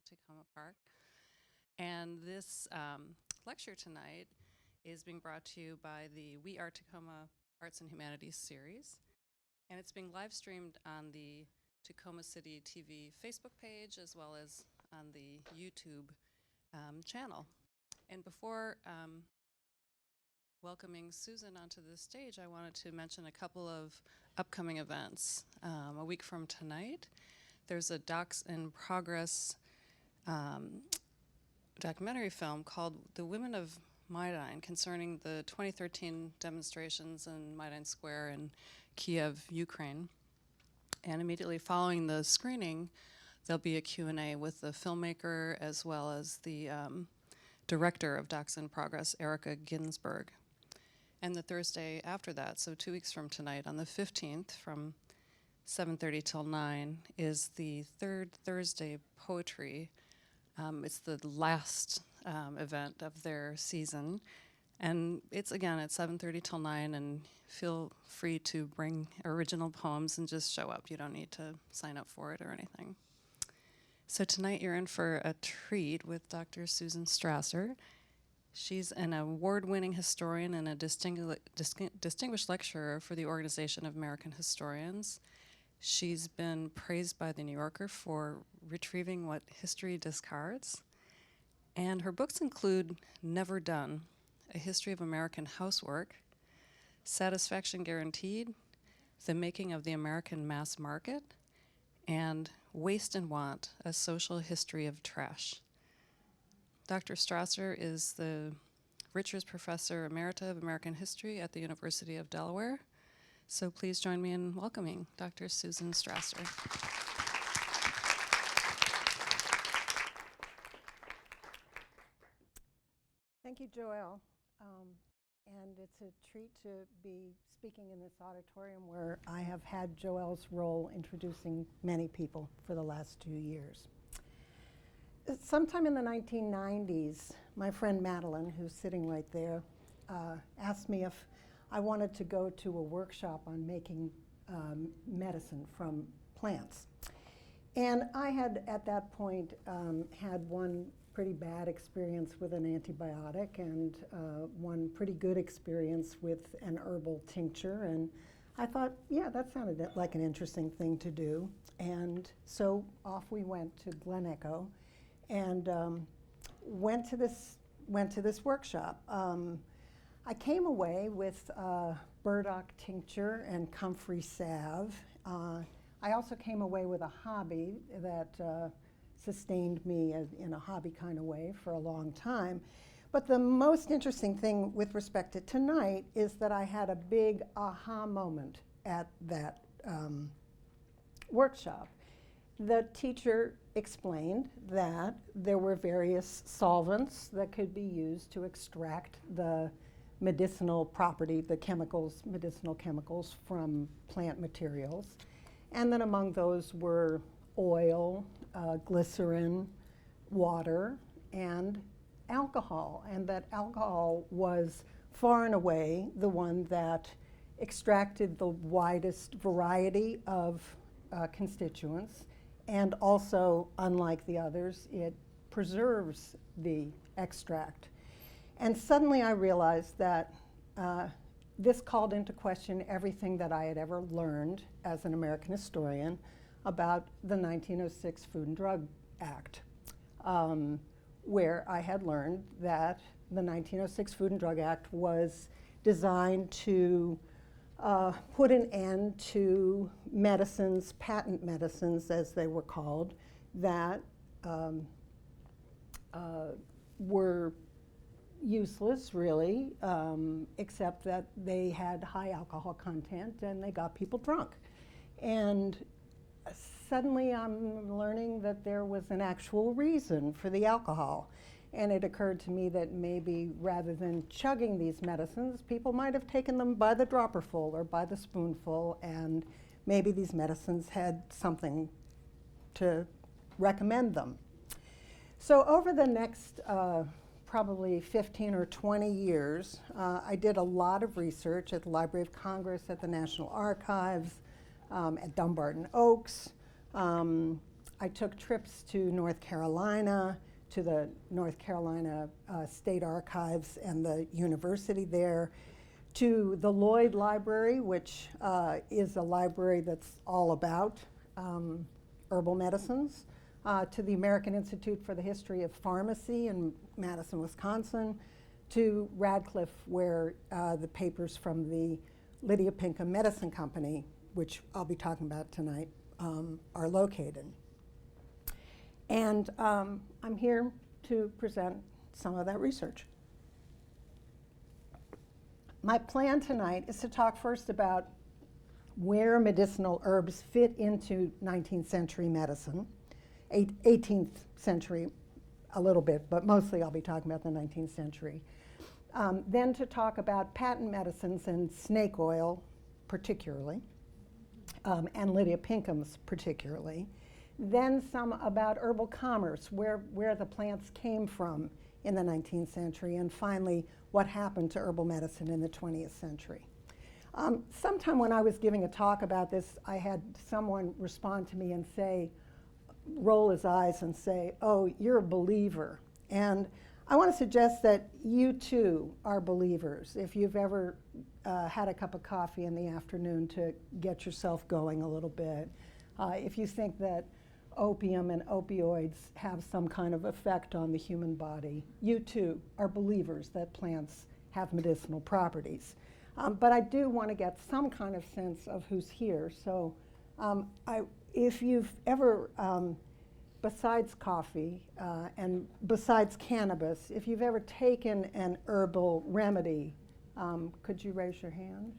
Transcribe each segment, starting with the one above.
Takoma Park. And this lecture tonight is being brought to you by the We Are Takoma Arts and Humanities series. And it's being live streamed on the Takoma City TV Facebook page as well as on the YouTube channel. And before welcoming Susan onto the stage, I wanted to mention a couple of upcoming events. A week from tonight, there's a Docs in Progress documentary film called The Women of Maidan, concerning the 2013 demonstrations in Maidan Square in Kiev, Ukraine. And immediately following the screening, there'll be a Q&A with the filmmaker as well as the director of Docs in Progress, Erica Ginsberg. And the Thursday after that, so 2 weeks from tonight, on the 15th, from 7:30 till 9, is the third Thursday poetry. It's the last event of their season. And it's, again, at 7:30 till 9, and feel free to bring original poems and just show up. You don't need to sign up for it or anything. So tonight you're in for a treat with Dr. Susan Strasser. She's an award-winning historian and a distinguished lecturer for the Organization of American Historians. She's been praised by The New Yorker for retrieving what history discards. And her books include Never Done, A History of American Housework, Satisfaction Guaranteed, The Making of the American Mass Market, and Waste and Want, A Social History of Trash. Dr. Strasser is the Richards Professor Emerita of American History at the University of Delaware. So please join me in welcoming Dr. Susan Strasser. Thank you, Joelle. And it's a treat to be speaking in this auditorium where I have had Joelle's role introducing many people for the last 2 years. Sometime in the 1990s, my friend Madeline, who's sitting right there, asked me if I wanted to go to a workshop on making medicine from plants. And I had, at that point, had one pretty bad experience with an antibiotic and one pretty good experience with an herbal tincture. And I thought, yeah, that sounded like an interesting thing to do. And so off we went to Glen Echo and went to this workshop. I came away with burdock tincture and comfrey salve. I also came away with a hobby that sustained me in a hobby kind of way for a long time. But the most interesting thing with respect to tonight is that I had a big aha moment at that workshop. The teacher explained that there were various solvents that could be used to extract the medicinal property, the chemicals, medicinal chemicals from plant materials. And then among those were oil, glycerin, water, and alcohol. And that alcohol was far and away the one that extracted the widest variety of constituents. And also, unlike the others, it preserves the extract. And suddenly I realized that this called into question everything that I had ever learned as an American historian about the 1906 Food and Drug Act, where I had learned that the 1906 Food and Drug Act was designed to put an end to medicines, patent medicines as they were called, that were useless really, except that they had high alcohol content and they got people drunk. And suddenly I'm learning that there was an actual reason for the alcohol. And it occurred to me that maybe rather than chugging these medicines, people might have taken them by the dropperful or by the spoonful, and maybe these medicines had something to recommend them. So over the next probably 15 or 20 years, I did a lot of research at the Library of Congress, at the National Archives, at Dumbarton Oaks. I took trips to North Carolina, to the North Carolina State Archives and the university there, to the Lloyd Library, which is a library that's all about herbal medicines, to the American Institute for the History of Pharmacy in Madison, Wisconsin, to Radcliffe, where the papers from the Lydia Pinkham Medicine Company, which I'll be talking about tonight, are located. And I'm here to present some of that research. My plan tonight is to talk first about where medicinal herbs fit into 19th century medicine, 18th century a little bit, but mostly I'll be talking about the 19th century. Then to talk about patent medicines and snake oil particularly, and Lydia Pinkham's particularly. Then some about herbal commerce, where the plants came from in the 19th century, and finally what happened to herbal medicine in the 20th century. Sometime when I was giving a talk about this, I had someone respond to me and say, roll his eyes and say, oh, you're a believer. And I want to suggest that you too are believers if you've ever had a cup of coffee in the afternoon to get yourself going a little bit. If you think that opium and opioids have some kind of effect on the human body, you too are believers that plants have medicinal properties. But I do want to get some kind of sense of who's here. So if you've ever, besides coffee and besides cannabis, if you've ever taken an herbal remedy, could you raise your hand?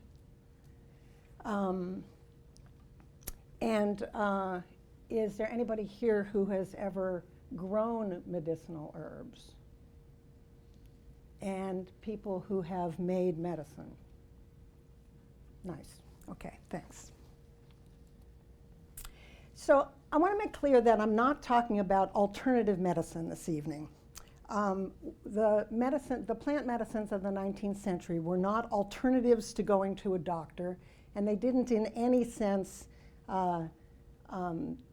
Is there anybody here who has ever grown medicinal herbs? And people who have made medicine? Nice. Okay, thanks. So I want to make clear that I'm not talking about alternative medicine this evening. The plant medicines of the 19th century were not alternatives to going to a doctor, and they didn't in any sense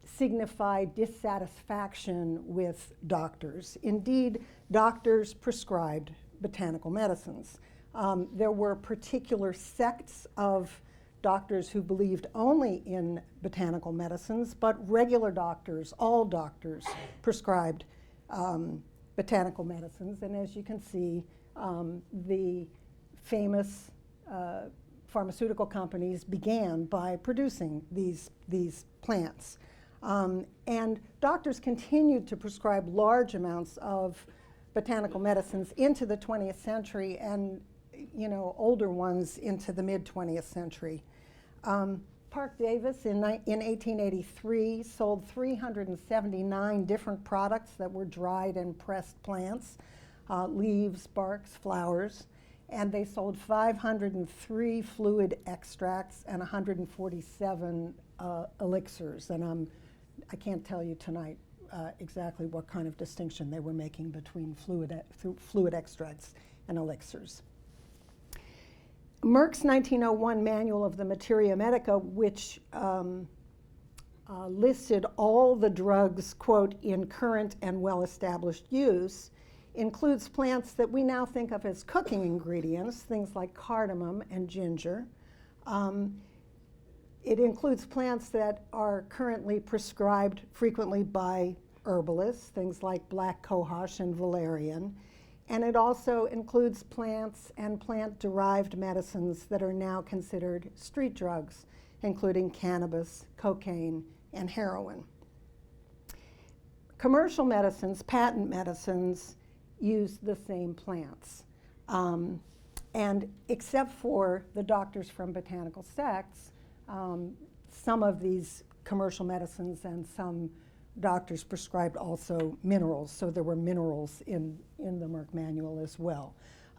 signify dissatisfaction with doctors. Indeed, doctors prescribed botanical medicines. There were particular sects of doctors who believed only in botanical medicines, but regular doctors, all doctors, prescribed botanical medicines. And as you can see, the famous pharmaceutical companies began by producing these plants. And doctors continued to prescribe large amounts of botanical medicines into the 20th century and older ones into the mid-20th century. Park Davis in 1883 sold 379 different products that were dried and pressed plants, leaves, barks, flowers, and they sold 503 fluid extracts and 147 elixirs. And I can't tell you tonight exactly what kind of distinction they were making between fluid extracts and elixirs. Merck's 1901 Manual of the Materia Medica, which listed all the drugs, quote, in current and well-established use, includes plants that we now think of as cooking ingredients, things like cardamom and ginger. It includes plants that are currently prescribed frequently by herbalists, things like black cohosh and valerian. And it also includes plants and plant-derived medicines that are now considered street drugs, including cannabis, cocaine, and heroin. Commercial medicines, patent medicines, use the same plants. And except for the doctors from botanical sects, some of these commercial medicines and some doctors prescribed also minerals, so there were minerals in the Merck Manual as well.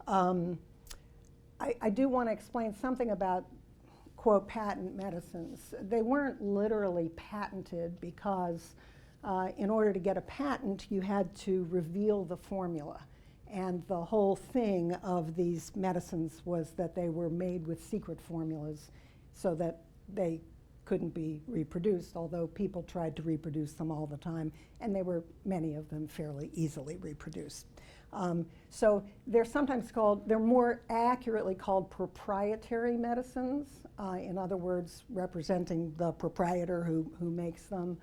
I do want to explain something about, quote, patent medicines. They weren't literally patented because in order to get a patent, you had to reveal the formula. And the whole thing of these medicines was that they were made with secret formulas so that they couldn't be reproduced, although people tried to reproduce them all the time, and many of them fairly easily reproduced. So they're sometimes called, they're more accurately called proprietary medicines, in other words, representing the proprietor who makes them.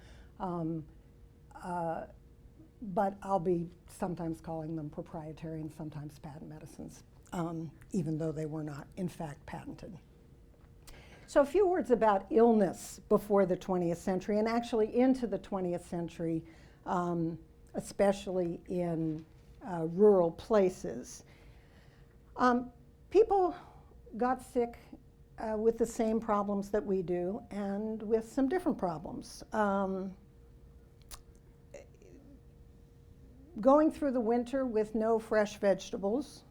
But I'll be sometimes calling them proprietary and sometimes patent medicines, even though they were not, in fact, patented. So a few words about illness before the 20th century and actually into the 20th century, especially in rural places. People got sick with the same problems that we do and with some different problems. Going through the winter with no fresh vegetables,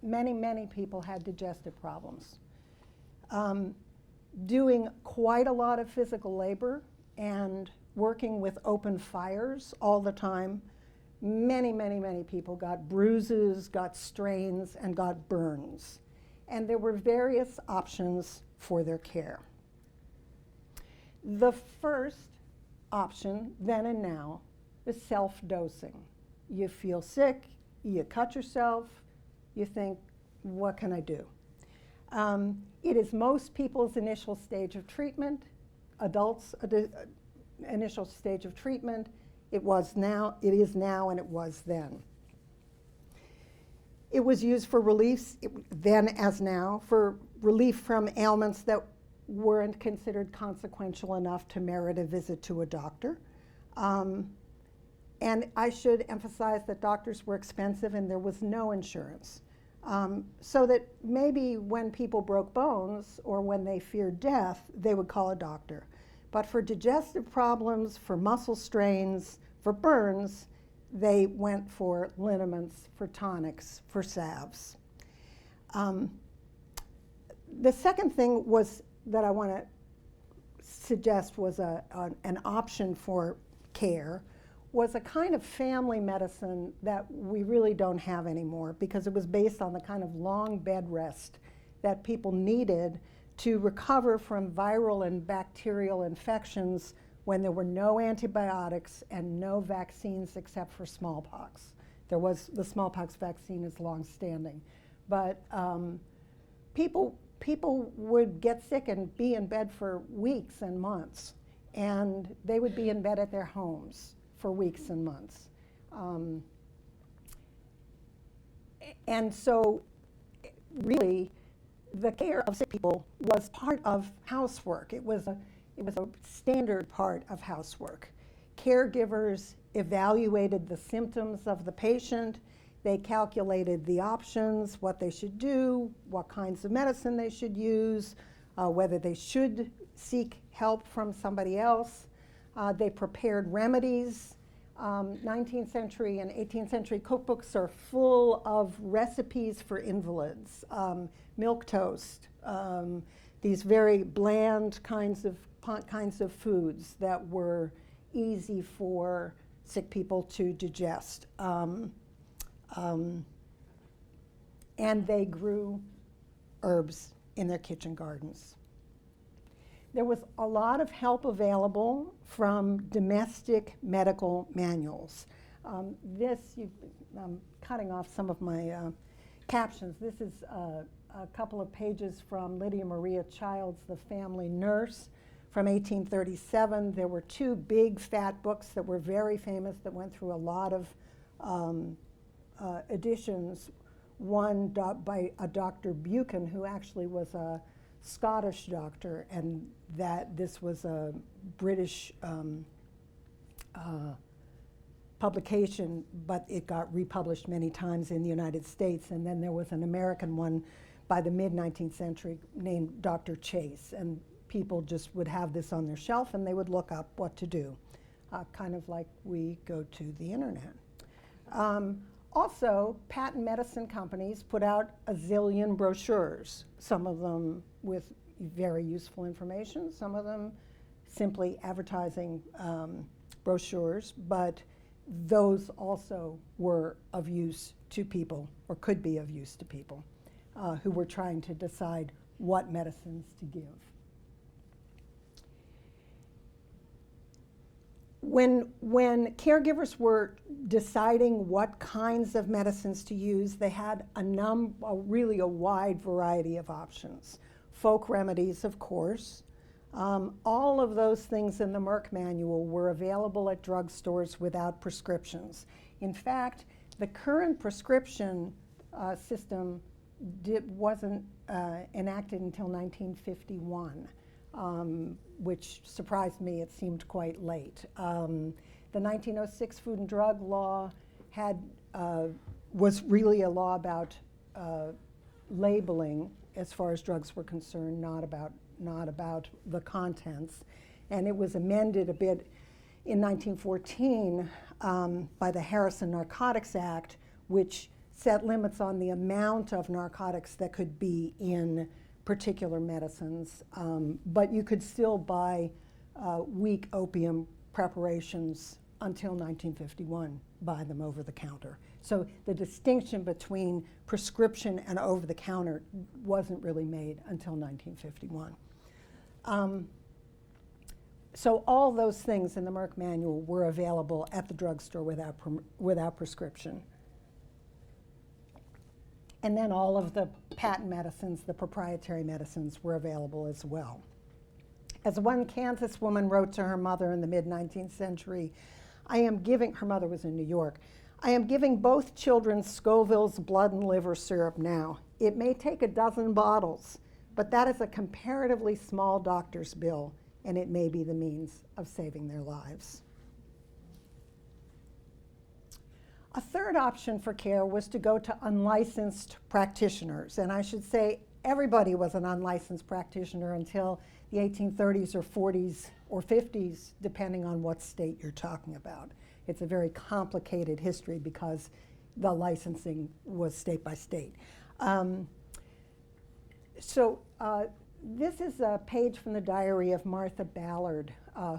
many people had digestive problems. Doing quite a lot of physical labor and working with open fires all the time, many people got bruises, got strains, and got burns. And there were various options for their care. The first option, then and now, is self-dosing. You feel sick, you cut yourself, you think, what can I do? It is most people's initial stage of treatment, adults' initial stage of treatment. It is now, and it was then. It was used for relief, then as now, for relief from ailments that weren't considered consequential enough to merit a visit to a doctor. And I should emphasize that doctors were expensive and there was no insurance. So that maybe when people broke bones or when they feared death, they would call a doctor. But for digestive problems, for muscle strains, for burns, they went for liniments, for tonics, for salves. The second thing was that I want to suggest was an option for care was a kind of family medicine that we really don't have anymore because it was based on the kind of long bed rest that people needed to recover from viral and bacterial infections when there were no antibiotics and no vaccines except for smallpox. The smallpox vaccine is long-standing. But people would get sick and be in bed for weeks and months, and they would be in bed at their homes for weeks and months. And so really the care of sick people was part of housework. It was a standard part of housework. Caregivers evaluated the symptoms of the patient. They calculated the options, what they should do, what kinds of medicine they should use, whether they should seek help from somebody else. They prepared remedies. 19th century and 18th century cookbooks are full of recipes for invalids, milk toast, these very bland kinds of foods that were easy for sick people to digest. And they grew herbs in their kitchen gardens. There was a lot of help available from domestic medical manuals. I'm cutting off some of my captions. This is a couple of pages from Lydia Maria Child's The Family Nurse from 1837. There were two big fat books that were very famous that went through a lot of editions. One by a Dr. Buchan, who actually was a Scottish doctor, and that this was a British publication, but it got republished many times in the United States. And then there was an American one by the mid-19th century named Dr. Chase, and people just would have this on their shelf and they would look up what to do, kind of like we go to the internet. Also, patent medicine companies put out a zillion brochures, some of them with very useful information, some of them simply advertising brochures, but those also were of use to people, or could be of use to people, who were trying to decide what medicines to give. When caregivers were deciding what kinds of medicines to use, they had really a wide variety of options. Folk remedies, of course. All of those things in the Merck Manual were available at drugstores without prescriptions. In fact, the current prescription system wasn't enacted until 1951. Which surprised me. It seemed quite late. The 1906 Food and Drug Law was really a law about labeling as far as drugs were concerned, not about the contents. And it was amended a bit in 1914 by the Harrison Narcotics Act, which set limits on the amount of narcotics that could be in particular medicines, but you could still buy weak opium preparations until 1951, buy them over the counter. So the distinction between prescription and over the counter wasn't really made until 1951. So all those things in the Merck Manual were available at the drugstore without prescription. And then all of the patent medicines, the proprietary medicines, were available as well. As one Kansas woman wrote to her mother in the mid-19th century, her mother was in New York, I am giving both children Scoville's blood and liver syrup now. It may take a dozen bottles, but that is a comparatively small doctor's bill, and it may be the means of saving their lives. A third option for care was to go to unlicensed practitioners. And I should say everybody was an unlicensed practitioner until the 1830s or 40s or 50s, depending on what state you're talking about. It's a very complicated history because the licensing was state by state. This is a page from the diary of Martha Ballard,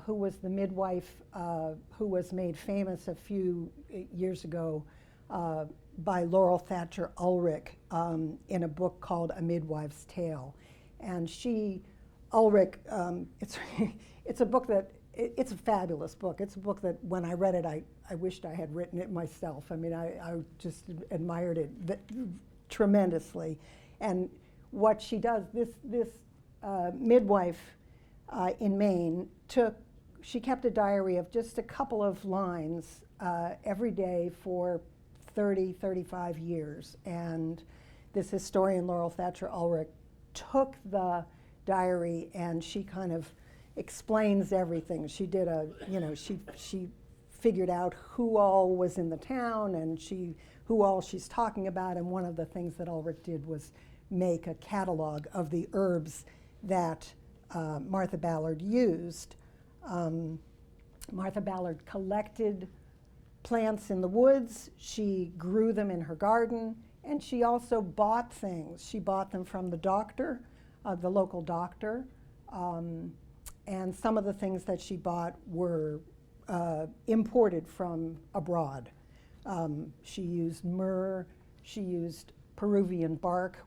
who was the midwife who was made famous a few years ago by Laurel Thatcher Ulrich in a book called A Midwife's Tale. And Ulrich, it's a book that, it's a fabulous book. It's a book that when I read it, I wished I had written it myself. I mean, I just admired it tremendously. And what she does, this midwife in Maine she kept a diary of just a couple of lines every day for 35 years. And this historian, Laurel Thatcher Ulrich, took the diary and she kind of explains everything. She did she figured out who all was in the town and who all she's talking about. And one of the things that Ulrich did was make a catalog of the herbs that Martha Ballard used. Martha Ballard collected plants in the woods, she grew them in her garden, and she also bought things. She bought them from the doctor, the local doctor, and some of the things that she bought were imported from abroad. She used myrrh, she used Peruvian bark,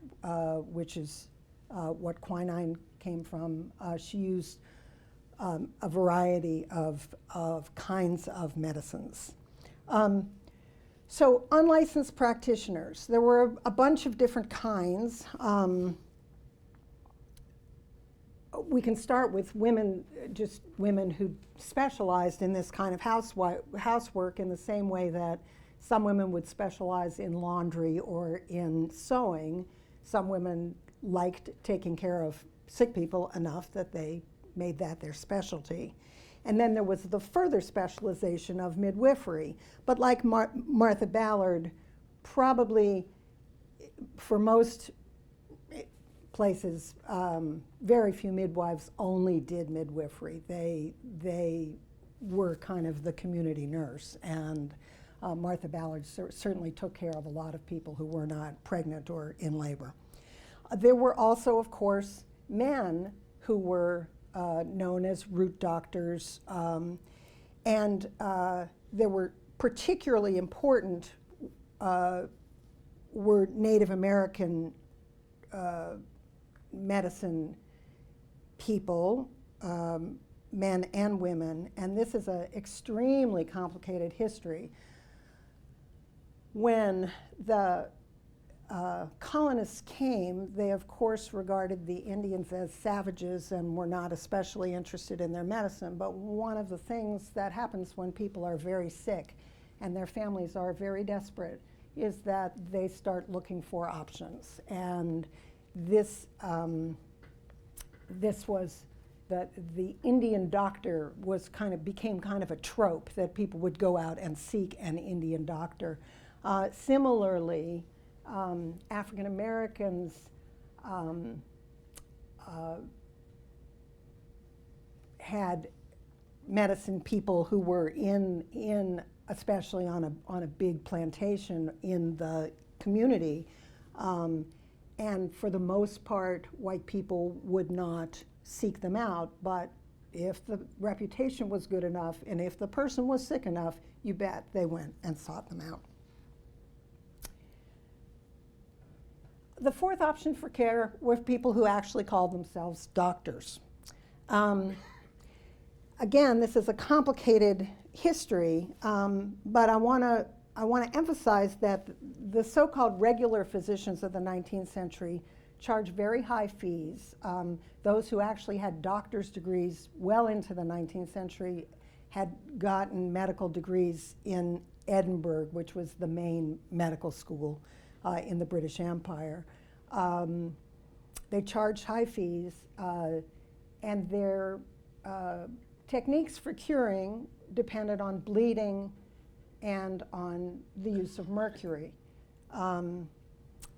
which is what quinine came from. She used a variety of kinds of medicines. So unlicensed practitioners, there were a bunch of different kinds. We can start with women, just women who specialized in this kind of housework in the same way that some women would specialize in laundry or in sewing. Some women liked taking care of sick people enough that they made that their specialty. And then there was the further specialization of midwifery. But like Martha Ballard, probably for most places, very few midwives only did midwifery. They were kind of the community nurse. And Martha Ballard certainly took care of a lot of people who were not pregnant or in labor. There were also, of course, men who were known as root doctors, and there were particularly important were Native American medicine people, men and women, and this is an extremely complicated history. When the colonists came, they of course regarded the Indians as savages and were not especially interested in their medicine. But one of the things that happens when people are very sick and their families are very desperate is that they start looking for options. And this was that the Indian doctor became kind of a trope, that people would go out and seek an Indian doctor. Similarly, African Americans had medicine people who were in especially on a big plantation in the community, and for the most part, white people would not seek them out. But if the reputation was good enough and if the person was sick enough, you bet they went and sought them out. The fourth option for care were people who actually called themselves doctors. Again, this is a complicated history, but I want to emphasize that the so-called regular physicians of the 19th century charged very high fees. Those who actually had doctor's degrees well into the 19th century had gotten medical degrees in Edinburgh, which was the main medical school in the British Empire. They charged high fees, and their techniques for curing depended on bleeding and on the use of mercury.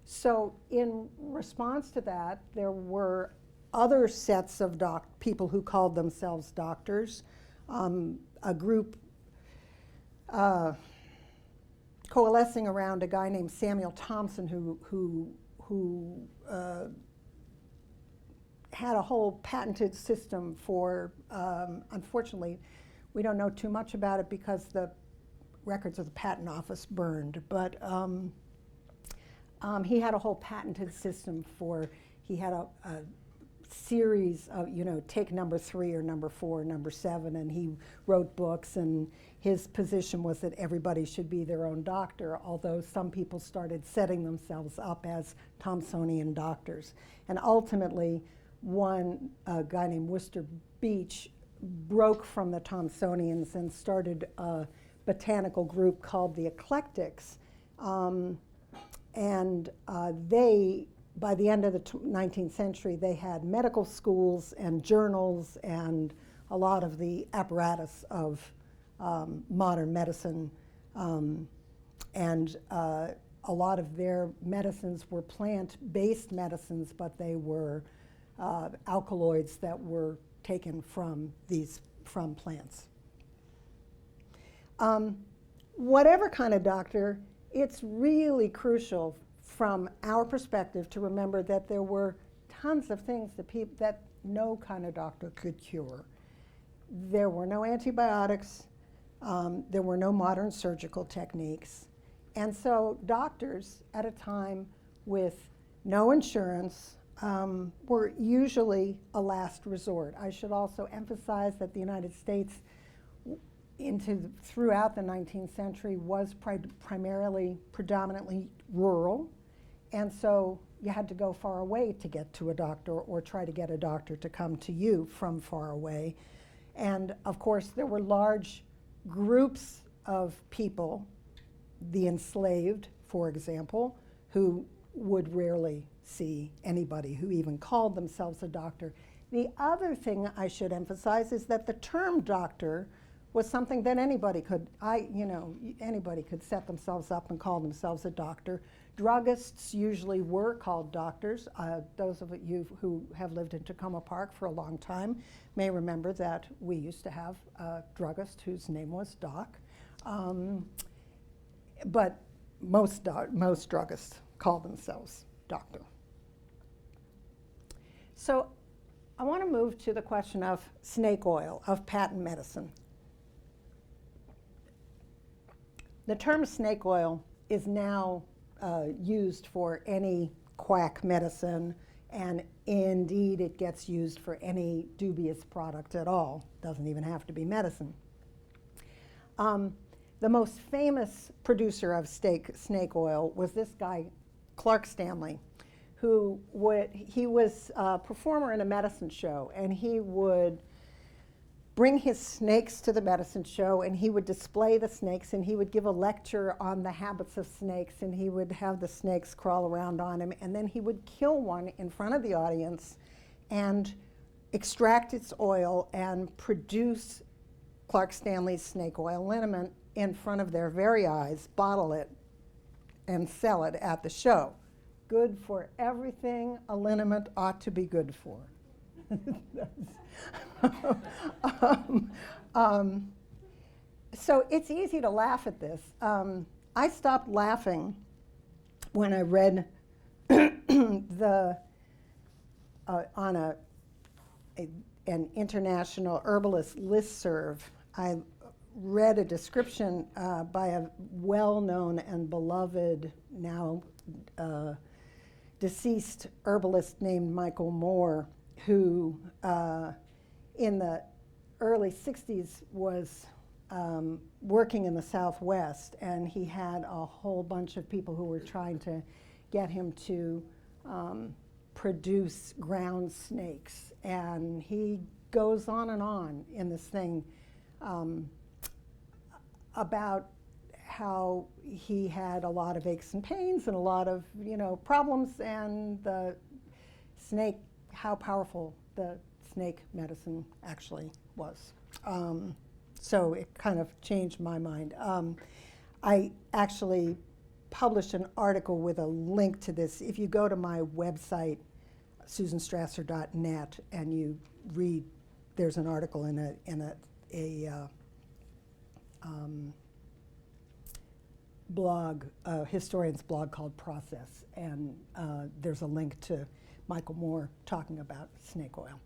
So in response to that, there were other sets of people who called themselves doctors, a group coalescing around a guy named Samuel Thompson who had a whole patented system for, unfortunately, we don't know too much about it because the records of the patent office burned, but he had a whole patented system for, he had a series of, take number 3 or number 4 or number 7, and he wrote books, and his position was that everybody should be their own doctor, although some people started setting themselves up as Thomsonian doctors. And ultimately, a guy named Worcester Beach broke from the Thomsonians and started a botanical group called the Eclectics. By the end of the 19th century, they had medical schools and journals and a lot of the apparatus of modern medicine. And a lot of their medicines were plant-based medicines, but they were alkaloids that were taken from plants. Whatever kind of doctor, it's really crucial from our perspective to remember that there were tons of things that no kind of doctor could cure. There were no antibiotics, there were no modern surgical techniques, and so doctors at a time with no insurance were usually a last resort. I should also emphasize that the United States throughout the 19th century was predominantly rural, and so you had to go far away to get to a doctor or try to get a doctor to come to you from far away. And of course, there were large groups of people, the enslaved, for example, who would rarely see anybody who even called themselves a doctor. The other thing I should emphasize is that the term doctor was something that anybody could set themselves up and call themselves a doctor. Druggists usually were called doctors. Those of you who have lived in Takoma Park for a long time may remember that we used to have a druggist whose name was Doc. But most druggists call themselves doctor. So I want to move to the question of snake oil, of patent medicine. The term snake oil is now used for any quack medicine, And indeed, it gets used for any dubious product at all. Doesn't even have to be medicine. The most famous producer of snake oil was this guy, Clark Stanley, he was a performer in a medicine show, and he would bring his snakes to the medicine show, and he would display the snakes, and he would give a lecture on the habits of snakes, and he would have the snakes crawl around on him, and then he would kill one in front of the audience and extract its oil and produce Clark Stanley's snake oil liniment in front of their very eyes, bottle it, and sell it at the show. Good for everything a liniment ought to be good for. So it's easy to laugh at this. I stopped laughing when I read on an international herbalist listserv. I read a description by a well-known and beloved, now deceased herbalist named Michael Moore, who in the early 60s was working in the Southwest, and he had a whole bunch of people who were trying to get him to produce ground snakes. And he goes on in this thing about how he had a lot of aches and pains and a lot of, problems, and the snake, how powerful the snake medicine actually was. So it kind of changed my mind. I actually published an article with a link to this. If you go to my website, susanstrasser.net, and you read, there's an article in a blog, a historian's blog called Process, and there's a link to Michael Moore talking about snake oil.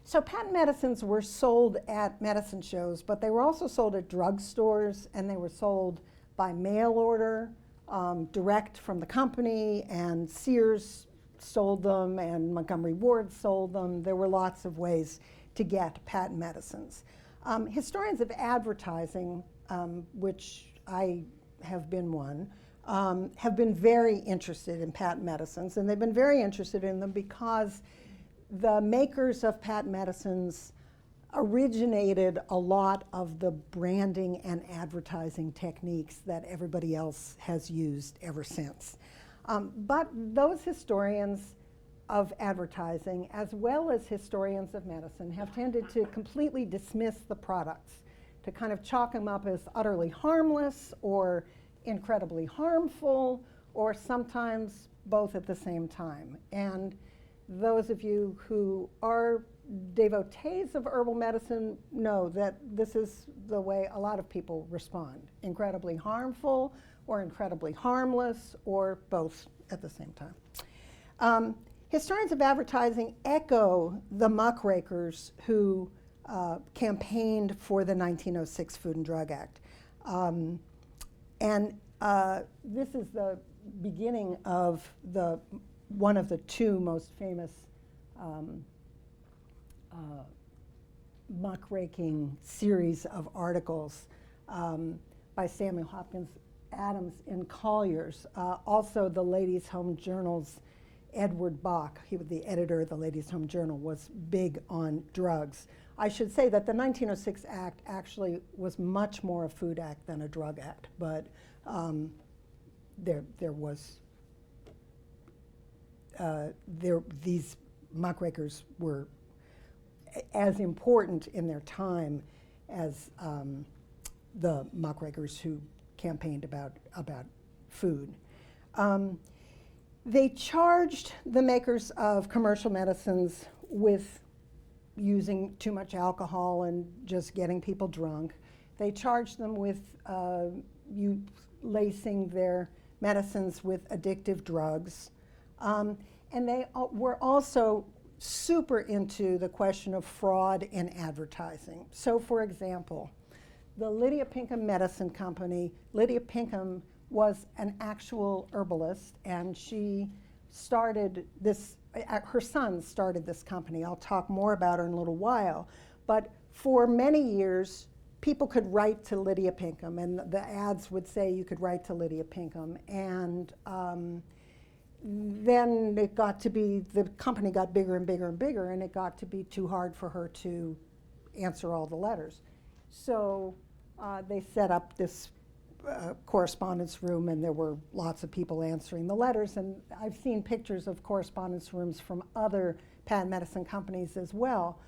So patent medicines were sold at medicine shows, but they were also sold at drugstores, and they were sold by mail order, direct from the company, and Sears sold them, and Montgomery Ward sold them. There were lots of ways to get patent medicines. Historians of advertising, which I have been one, have been very interested in patent medicines, and they've been very interested in them because the makers of patent medicines originated a lot of the branding and advertising techniques that everybody else has used ever since. But those historians of advertising, as well as historians of medicine, have tended to completely dismiss the products, to kind of chalk them up as utterly harmless or incredibly harmful, or sometimes both at the same time. And those of you who are devotees of herbal medicine know that this is the way a lot of people respond: incredibly harmful, or incredibly harmless, or both at the same time. Historians of advertising echo the muckrakers who campaigned for the 1906 Food and Drug Act. This is the beginning of one of the two most famous muckraking series of articles by Samuel Hopkins Adams in Collier's. Also, the Ladies' Home Journal's Edward Bach, he was the editor of the Ladies' Home Journal, was big on drugs. I should say that the 1906 Act actually was much more a food act than a drug act, but these muckrakers were as important in their time as the muckrakers who campaigned about food. They charged the makers of commercial medicines with using too much alcohol and just getting people drunk. They charged them with lacing their medicines with addictive drugs. And they were also super into the question of fraud in advertising. So, for example, the Lydia Pinkham Medicine Company, Lydia Pinkham was an actual herbalist, and she started this, her son started this company. I'll talk more about her in a little while. But for many years, people could write to Lydia Pinkham, and the ads would say you could write to Lydia Pinkham. And then it got to be, the company got bigger and bigger and bigger, and it got to be too hard for her to answer all the letters. So they set up this correspondence room, and there were lots of people answering the letters. And I've seen pictures of correspondence rooms from other patent medicine companies as well.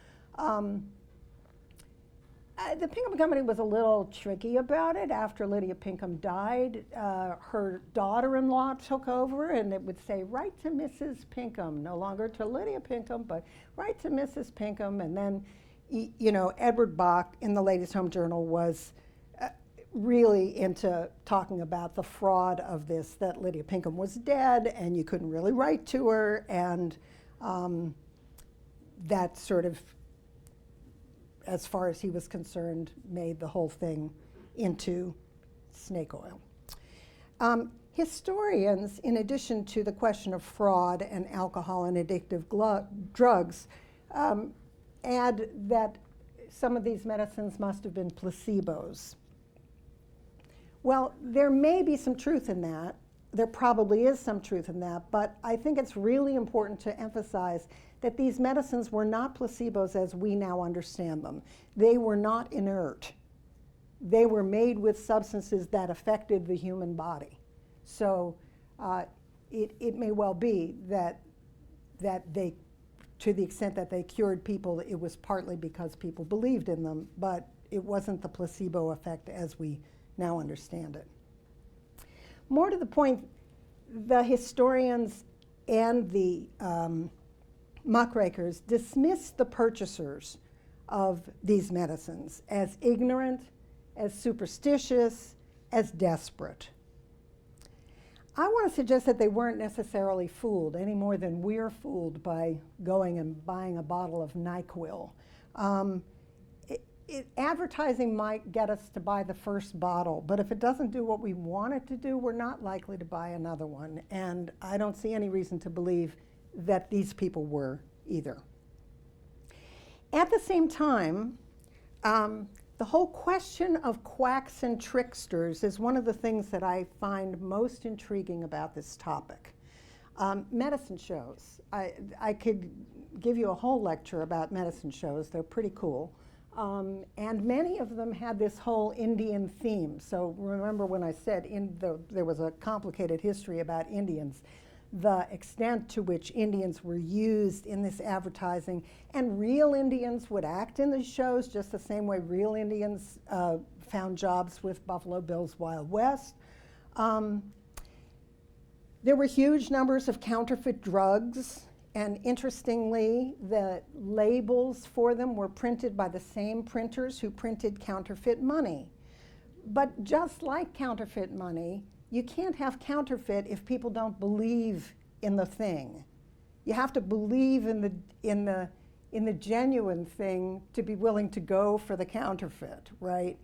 The Pinkham Company was a little tricky about it. After Lydia Pinkham died, her daughter-in-law took over, and it would say, write to Mrs. Pinkham, no longer to Lydia Pinkham, but write to Mrs. Pinkham. And then, you know, Edward Bach in the Ladies' Home Journal was really into talking about the fraud of this, that Lydia Pinkham was dead and you couldn't really write to her, and that sort of, as far as he was concerned, made the whole thing into snake oil. Historians, in addition to the question of fraud and alcohol and addictive drugs, add that some of these medicines must have been placebos. Well, there may be some truth in that. There probably is some truth in that, but I think it's really important to emphasize that these medicines were not placebos as we now understand them. They were not inert. They were made with substances that affected the human body. So it may well be that they, to the extent that they cured people, it was partly because people believed in them, but it wasn't the placebo effect as we now understand it. More to the point, the historians and the muckrakers dismissed the purchasers of these medicines as ignorant, as superstitious, as desperate. I want to suggest that they weren't necessarily fooled any more than we're fooled by going and buying a bottle of NyQuil. Advertising might get us to buy the first bottle, but if it doesn't do what we want it to do, we're not likely to buy another one. And I don't see any reason to believe that these people were either. At the same time, the whole question of quacks and tricksters is one of the things that I find most intriguing about this topic. Medicine shows. I could give you a whole lecture about medicine shows. They're pretty cool. And many of them had this whole Indian theme. So remember when I said there was a complicated history about Indians, the extent to which Indians were used in this advertising, and real Indians would act in the shows just the same way real Indians found jobs with Buffalo Bill's Wild West. There were huge numbers of counterfeit drugs. And interestingly, the labels for them were printed by the same printers who printed counterfeit money. But just like counterfeit money, you can't have counterfeit if people don't believe in the thing. You have to believe in the genuine thing to be willing to go for the counterfeit, right?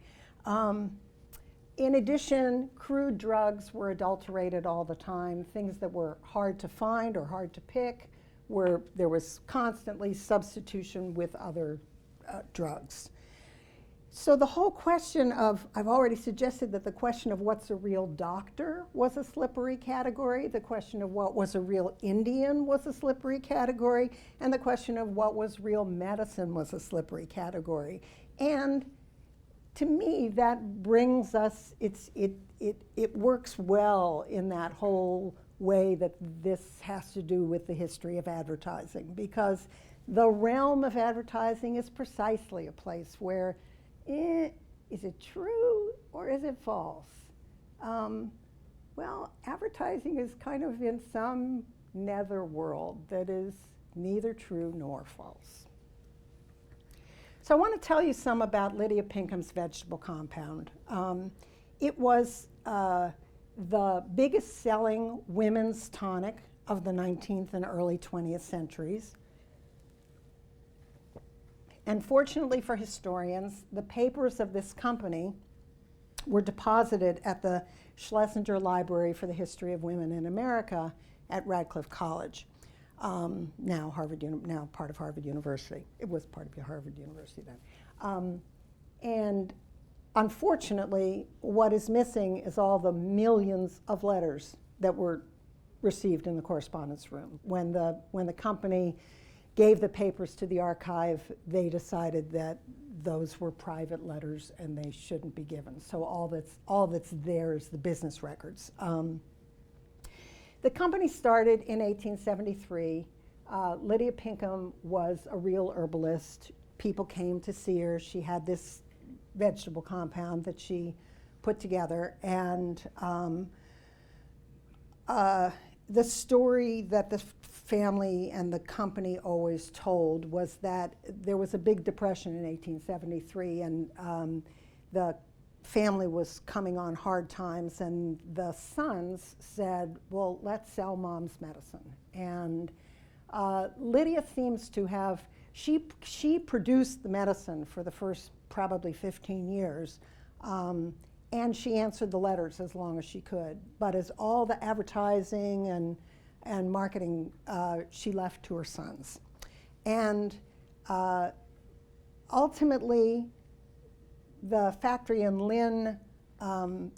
In addition, crude drugs were adulterated all the time, things that were hard to find or hard to pick, where there was constantly substitution with other drugs. So the whole question of, I've already suggested that the question of what's a real doctor was a slippery category, the question of what was a real Indian was a slippery category, and the question of what was real medicine was a slippery category. And to me, that brings us, it works well in that whole way that this has to do with the history of advertising, because the realm of advertising is precisely a place where, is it true or is it false? Well, advertising is kind of in some nether world that is neither true nor false. So I want to tell you some about Lydia Pinkham's vegetable compound. It was the biggest selling women's tonic of the 19th and early 20th centuries. And fortunately for historians, the papers of this company were deposited at the Schlesinger Library for the History of Women in America at Radcliffe College, now part of Harvard University. It was part of Harvard University then. And unfortunately, what is missing is all the millions of letters that were received in the correspondence room. When the company gave the papers to the archive, they decided that those were private letters and they shouldn't be given. So all that's there is the business records. The company started in 1873. Lydia Pinkham was a real herbalist. People came to see her. She had this vegetable compound that she put together, and the story that the family and the company always told was that there was a big depression in 1873, and the family was coming on hard times, and the sons said, well, let's sell mom's medicine. And Lydia seems to have, she produced the medicine for the first probably 15 years, and she answered the letters as long as she could. But as all the advertising and marketing, she left to her sons. And ultimately, the factory in Lynn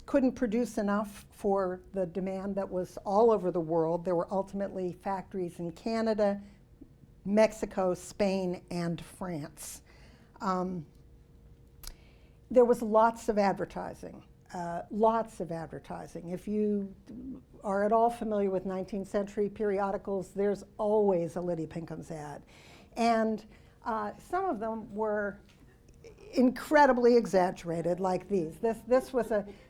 couldn't produce enough for the demand that was all over the world. There were ultimately factories in Canada, Mexico, Spain, and France. There was lots of advertising, If you are at all familiar with 19th century periodicals, there's always a Lydia Pinkham's ad. And some of them were incredibly exaggerated, like these.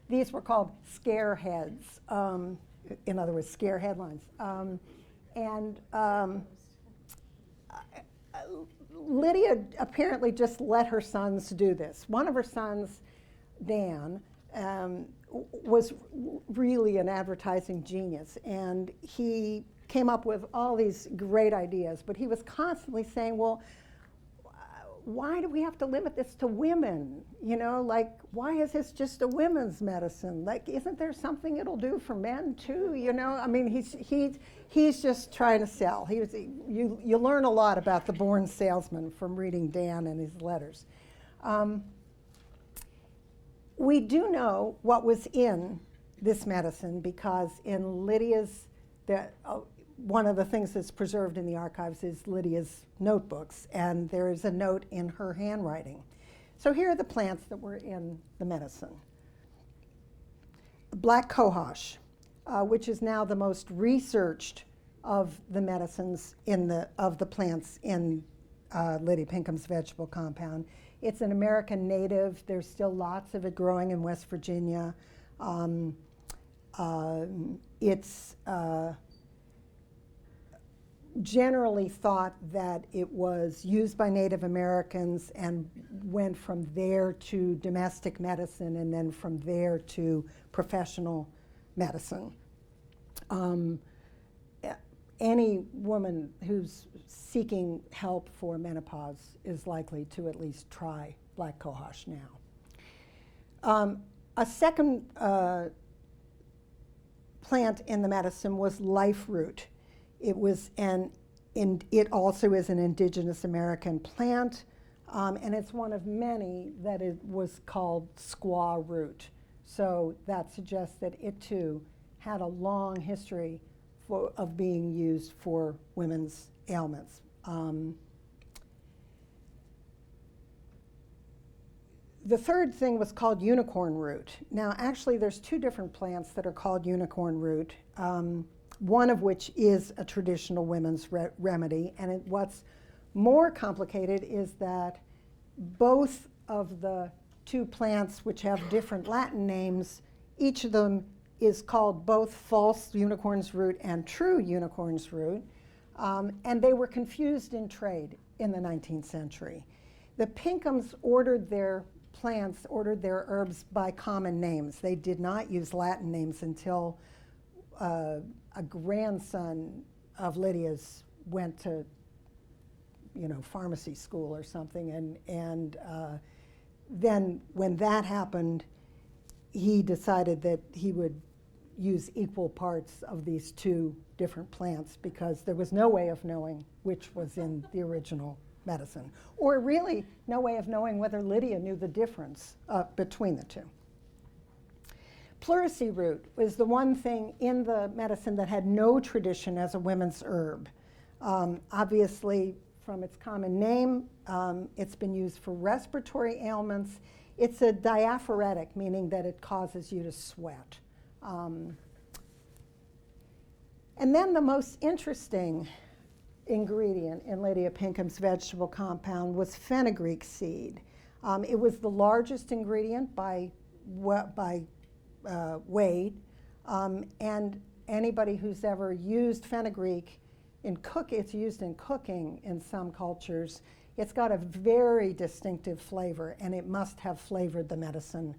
These were called scare heads, in other words, scare headlines. Lydia apparently just let her sons do this. One of her sons, Dan, was really an advertising genius, and he came up with all these great ideas, but he was constantly saying, well, why do we have to limit this to women? You know, like, why is this just a women's medicine? Like, isn't there something it'll do for men too? You know, I mean, he's just trying to sell. You learn a lot about the born salesman from reading Dan and his letters. We do know what was in this medicine because in Lydia's, one of the things that's preserved in the archives is Lydia's notebooks, and there is a note in her handwriting. So here are the plants that were in the medicine. Black cohosh, which is now the most researched of the medicines of the plants in Lydia Pinkham's vegetable compound. It's an American native. There's still lots of it growing in West Virginia. It's generally thought that it was used by Native Americans and went from there to domestic medicine and then from there to professional medicine. Any woman who's seeking help for menopause is likely to at least try black cohosh now. A second plant in the medicine was life root. It also is an indigenous American plant, and it's one of many that it was called squaw root. So that suggests that it too had a long history of being used for women's ailments. The third thing was called unicorn root. Now, actually, there's two different plants that are called unicorn root. One of which is a traditional women's remedy. And what's more complicated is that both of the two plants, which have different Latin names, each of them is called both false unicorn's root and true unicorn's root. And they were confused in trade in the 19th century. The Pinkhams ordered their herbs by common names. They did not use Latin names until a grandson of Lydia's went to, pharmacy school or something, and then when that happened, he decided that he would use equal parts of these two different plants because there was no way of knowing which was in the original medicine, or really no way of knowing whether Lydia knew the difference between the two. Pleurisy root was the one thing in the medicine that had no tradition as a women's herb. Obviously, from its common name, it's been used for respiratory ailments. It's a diaphoretic, meaning that it causes you to sweat. And then the most interesting ingredient in Lydia Pinkham's vegetable compound was fenugreek seed. It was the largest ingredient by weight, and anybody who's ever used fenugreek it's used in cooking in some cultures. It's got a very distinctive flavor, and it must have flavored the medicine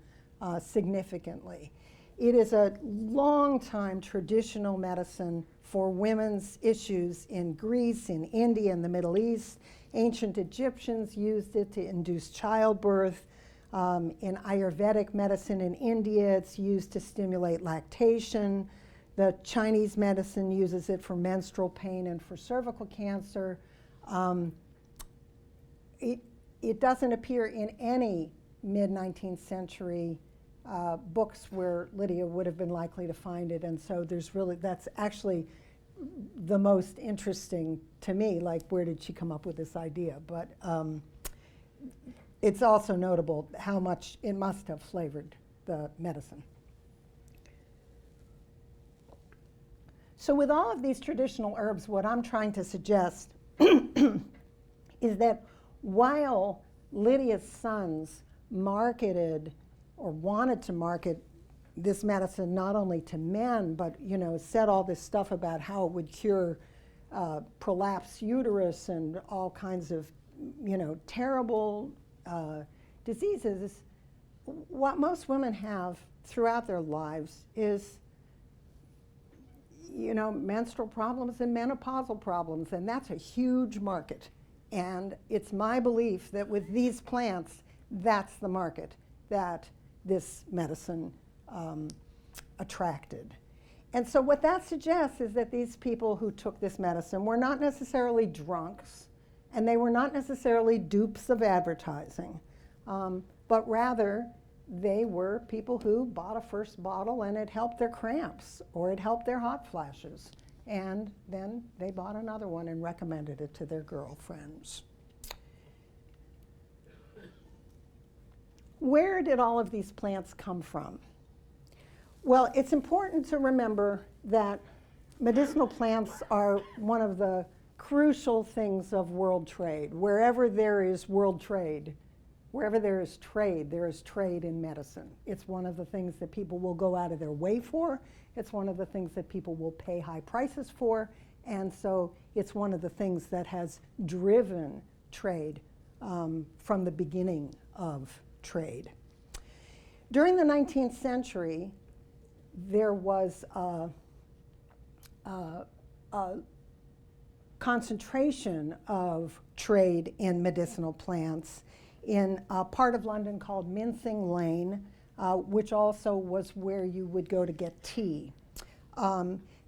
significantly. It is a long-time traditional medicine for women's issues in Greece, in India, in the Middle East. Ancient Egyptians used it to induce childbirth. In Ayurvedic medicine in India, it's used to stimulate lactation. The Chinese medicine uses it for menstrual pain and for cervical cancer. It doesn't appear in any mid-19th century books where Lydia would have been likely to find it, and so that's actually the most interesting to me, like where did she come up with this idea? But it's also notable how much it must have flavored the medicine. So with all of these traditional herbs, what I'm trying to suggest is that while Lydias Sons marketed or wanted to market this medicine not only to men, but said all this stuff about how it would cure prolapsed uterus and all kinds of terrible diseases, what most women have throughout their lives is menstrual problems and menopausal problems, and that's a huge market. And it's my belief that with these plants, that's the market that this medicine attracted. And so what that suggests is that these people who took this medicine were not necessarily drunks, and they were not necessarily dupes of advertising, but rather they were people who bought a first bottle and it helped their cramps or it helped their hot flashes. And then they bought another one and recommended it to their girlfriends. Where did all of these plants come from? Well, it's important to remember that medicinal plants are one of the crucial things of world trade. Wherever there is world trade, wherever there is trade in medicine. It's one of the things that people will go out of their way for. It's one of the things that people will pay high prices for. And so it's one of the things that has driven trade from the beginning of trade. During the 19th century, there was a concentration of trade in medicinal plants in a part of London called Ginseng Lane, which also was where you would go to get tea.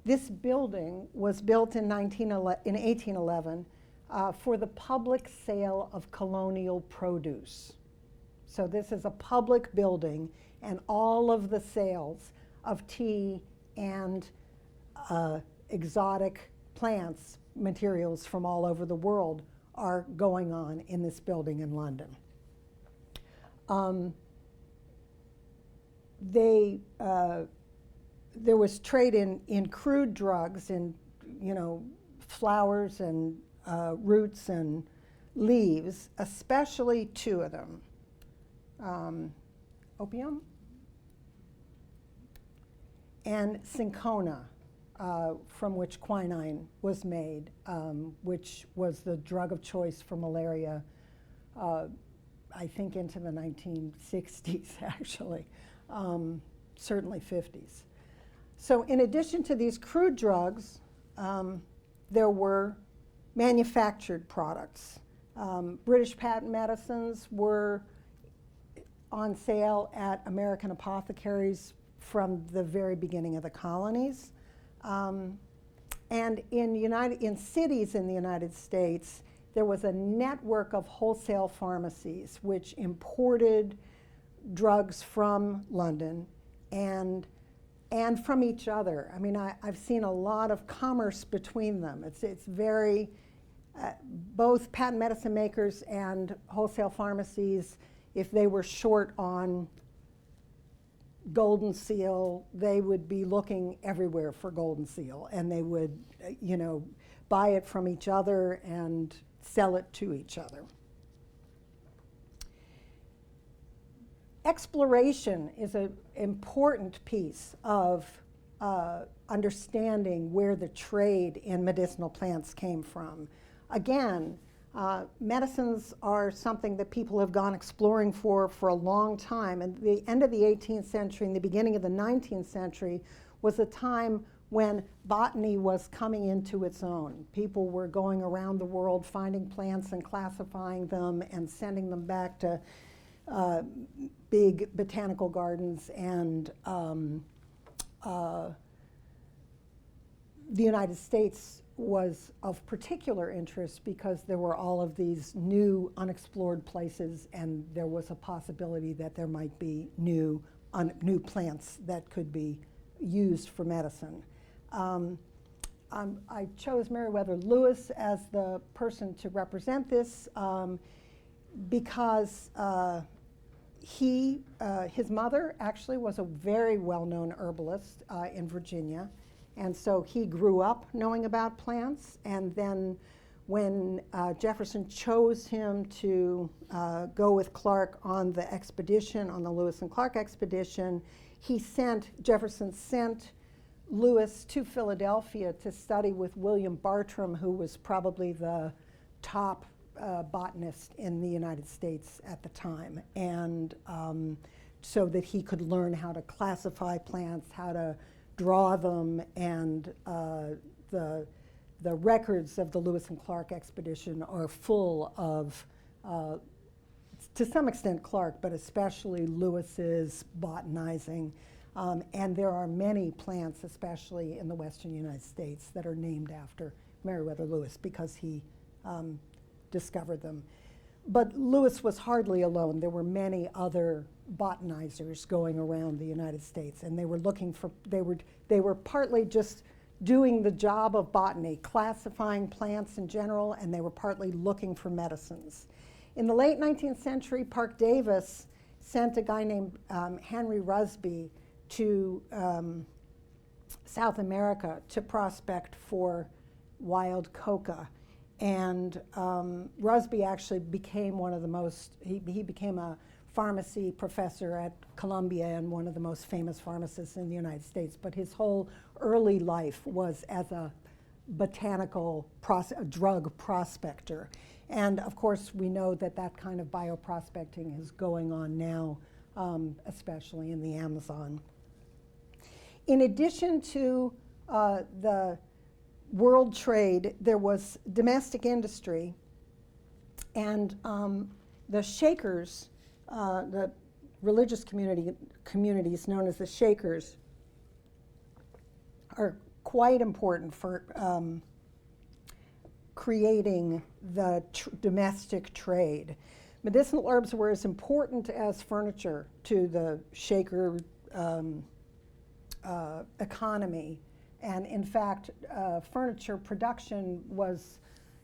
This building was built in 1811 for the public sale of colonial produce. So this is a public building, and all of the sales of tea and exotic plants, materials from all over the world are going on in this building in London. There was trade in crude drugs, in flowers and roots and leaves, especially two of them. Opium and cinchona, from which quinine was made, which was the drug of choice for malaria, I think into the 1960s, actually, certainly 50s. So in addition to these crude drugs, there were manufactured products. British patent medicines were on sale at American apothecaries from the very beginning of the colonies. And in cities in the United States, there was a network of wholesale pharmacies which imported drugs from London and from each other. I mean, I've seen a lot of commerce between them. It's very, both patent medicine makers and wholesale pharmacies, if they were short on golden seal, they would be looking everywhere for golden seal, and they would, buy it from each other and sell it to each other. Exploration is an important piece of understanding where the trade in medicinal plants came from. Again, medicines are something that people have gone exploring for a long time. And the end of the 18th century and the beginning of the 19th century was a time when botany was coming into its own. People were going around the world finding plants and classifying them and sending them back to big botanical gardens, and the United States was of particular interest because there were all of these new unexplored places, and there was a possibility that there might be new plants that could be used for medicine. I chose Meriwether Lewis as the person to represent this because his mother actually was a very well-known herbalist in Virginia, and so he grew up knowing about plants. And then when Jefferson chose him to go with Clark on the expedition, on the Lewis and Clark expedition, Jefferson sent Lewis to Philadelphia to study with William Bartram, who was probably the top botanist in the United States at the time, and so that he could learn how to classify plants, how to draw them, and the records of the Lewis and Clark expedition are full of, to some extent Clark, but especially Lewis's botanizing. And there are many plants, especially in the western United States, that are named after Meriwether Lewis because he discovered them. But Lewis was hardly alone. There were many other botanizers going around the United States, and they were looking for, they were partly just doing the job of botany, classifying plants in general, and they were partly looking for medicines. In the late 19th century, Parke Davis sent a guy named Henry Rusby to South America to prospect for wild coca. And Rusby actually became one of the most, he became a pharmacy professor at Columbia and one of the most famous pharmacists in the United States. But his whole early life was as a botanical drug prospector. And of course, we know that that kind of bioprospecting is going on now, especially in the Amazon. In addition to the world trade, there was domestic industry, and the Shakers, the religious communities known as the Shakers, are quite important for creating the domestic trade. Medicinal herbs were as important as furniture to the Shaker economy. And in fact, furniture production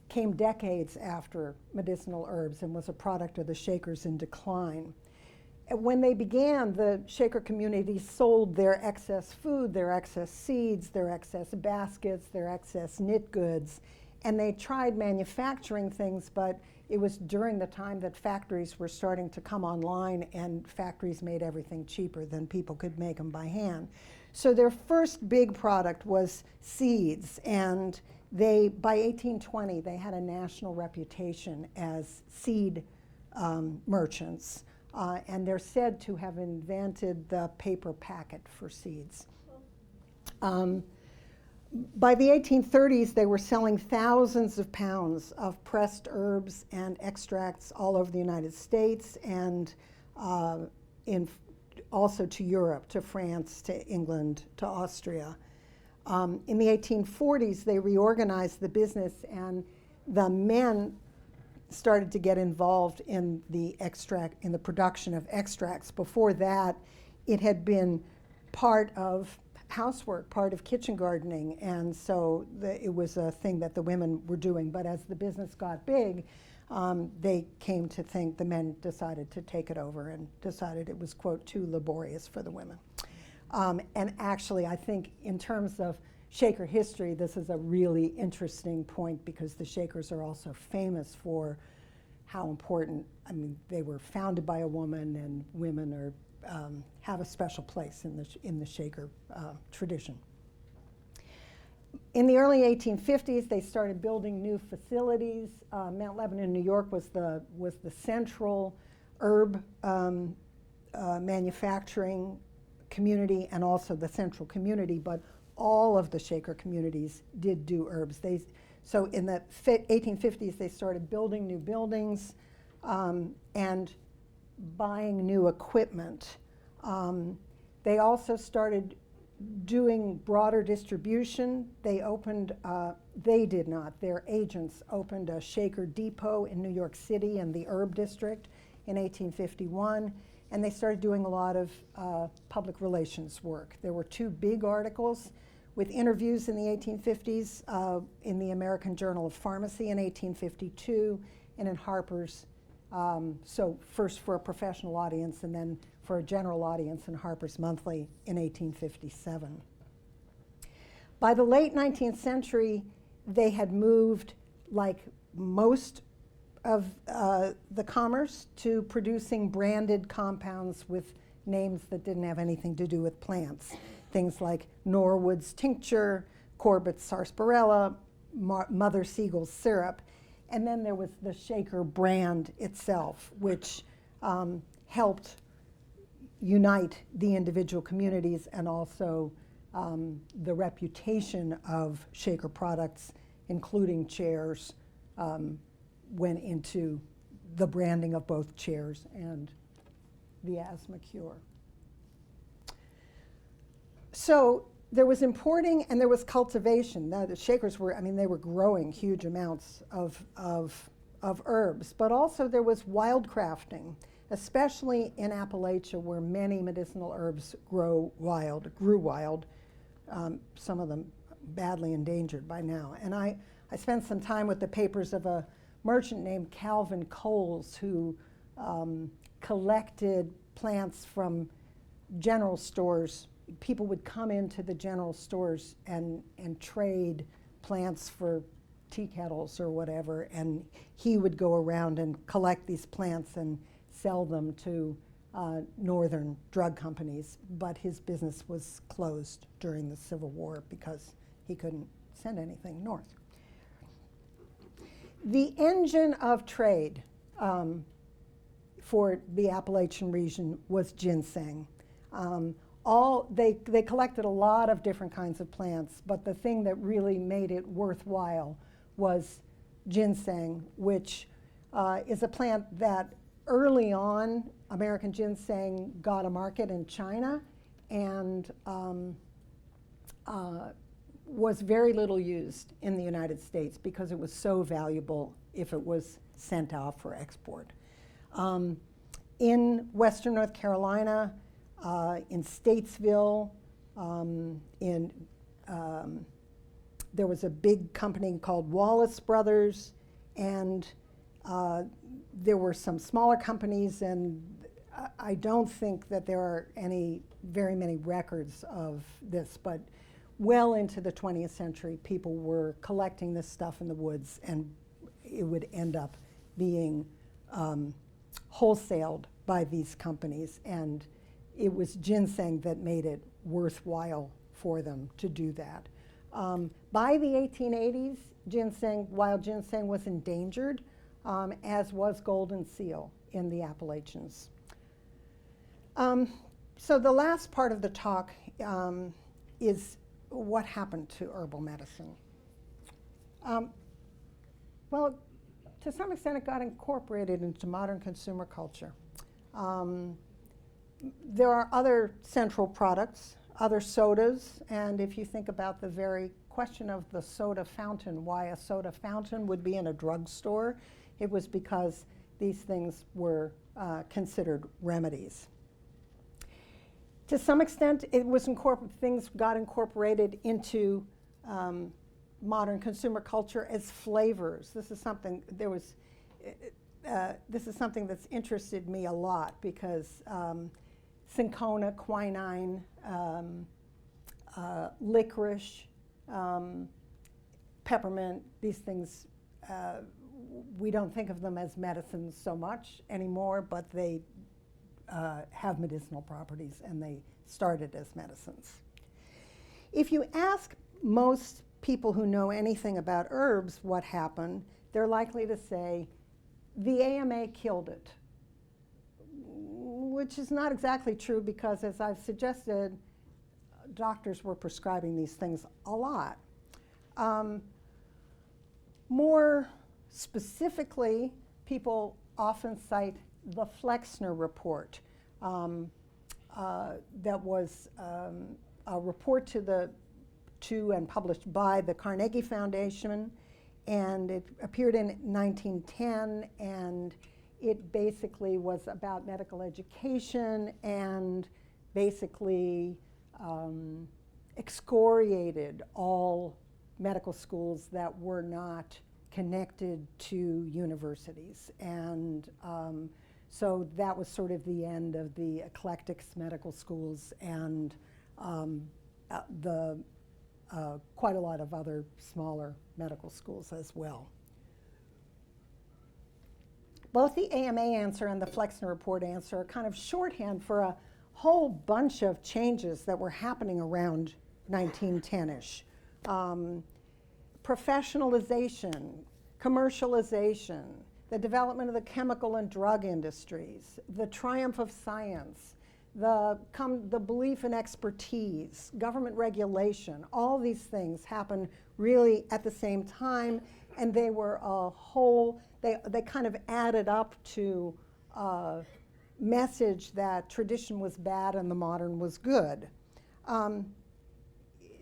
came decades after medicinal herbs and was a product of the Shakers in decline. And when they began, the Shaker community sold their excess food, their excess seeds, their excess baskets, their excess knit goods, and they tried manufacturing things, but it was during the time that factories were starting to come online, and factories made everything cheaper than people could make them by hand. So their first big product was seeds, and by 1820, they had a national reputation as seed merchants, and they're said to have invented the paper packet for seeds. By the 1830s, they were selling thousands of pounds of pressed herbs and extracts all over the United States, and in also to Europe, to France, to England, to Austria. In the 1840s, they reorganized the business, and the men started to get involved in the production of extracts. Before that, it had been part of housework, part of kitchen gardening, and so it was a thing that the women were doing. But as the business got big, they came to think, the men decided to take it over and decided it was, quote, too laborious for the women. And actually, I think in terms of Shaker history, this is a really interesting point, because the Shakers are also famous for how important, I mean, they were founded by a woman, and women are, have a special place in the Shaker tradition. In the early 1850s, they started building new facilities. Mount Lebanon, New York was the central herb manufacturing community, and also the central community, but all of the Shaker communities did do herbs. So in the 1850s, they started building new buildings and buying new equipment. They also started doing broader distribution. They opened, they did not, their agents opened a Shaker depot in New York City in the herb district in 1851, and they started doing a lot of public relations work. There were 2 big articles with interviews in the 1850s in the American Journal of Pharmacy in 1852, and in Harper's, so first for a professional audience and then for a general audience in Harper's Monthly in 1857. By the late 19th century, they had moved, like most of the commerce, to producing branded compounds with names that didn't have anything to do with plants. Things like Norwood's tincture, Corbett's sarsaparilla, Mother Siegel's syrup. And then there was the Shaker brand itself, which helped unite the individual communities, and also the reputation of Shaker products, including chairs, went into the branding of both chairs and the asthma cure. So there was importing and there was cultivation. Now, the Shakers were, I mean, they were growing huge amounts of herbs, but also there was wildcrafting, especially in Appalachia, where many medicinal herbs grew wild, some of them badly endangered by now. And I spent some time with the papers of a merchant named Calvin Coles, who collected plants from general stores. People would come into the general stores and trade plants for tea kettles or whatever, and he would go around and collect these plants and sell them to northern drug companies. But his business was closed during the Civil War because he couldn't send anything north. The engine of trade for the Appalachian region was ginseng. They collected a lot of different kinds of plants, but the thing that really made it worthwhile was ginseng, which is a plant that early on, American ginseng got a market in China, and was very little used in the United States because it was so valuable if it was sent out for export. In Western North Carolina, in Statesville, there was a big company called Wallace Brothers, and there were some smaller companies, and I don't think that there are very many records of this, but well into the 20th century, people were collecting this stuff in the woods, and it would end up being wholesaled by these companies, and it was ginseng that made it worthwhile for them to do that. By the 1880s, wild ginseng was endangered, as was golden seal in the Appalachians. So the last part of the talk is what happened to herbal medicine. Well, to some extent, it got incorporated into modern consumer culture. There are other central products, other sodas, and if you think about the very question of the soda fountain, why a soda fountain would be in a drugstore, it was because these things were considered remedies. To some extent, it was things got incorporated into modern consumer culture as flavors. This is something this is something that's interested me a lot because cinchona, quinine, licorice, peppermint, these things, we don't think of them as medicines so much anymore, but they have medicinal properties and they started as medicines. If you ask most people who know anything about herbs what happened, they're likely to say, the AMA killed it, which is not exactly true because, as I've suggested, doctors were prescribing these things a lot. More specifically, people often cite the Flexner Report. That was a report to and published by the Carnegie Foundation, and it appeared in 1910, and it basically was about medical education and basically excoriated all medical schools that were not connected to universities. And so that was sort of the end of the eclectics medical schools and quite a lot of other smaller medical schools as well. Both the AMA answer and the Flexner Report answer are kind of shorthand for a whole bunch of changes that were happening around 1910-ish. Professionalization, commercialization, the development of the chemical and drug industries, the triumph of science, the belief in expertise, government regulation, all these things happened really at the same time, and they were a whole, they kind of added up to a message that tradition was bad and the modern was good.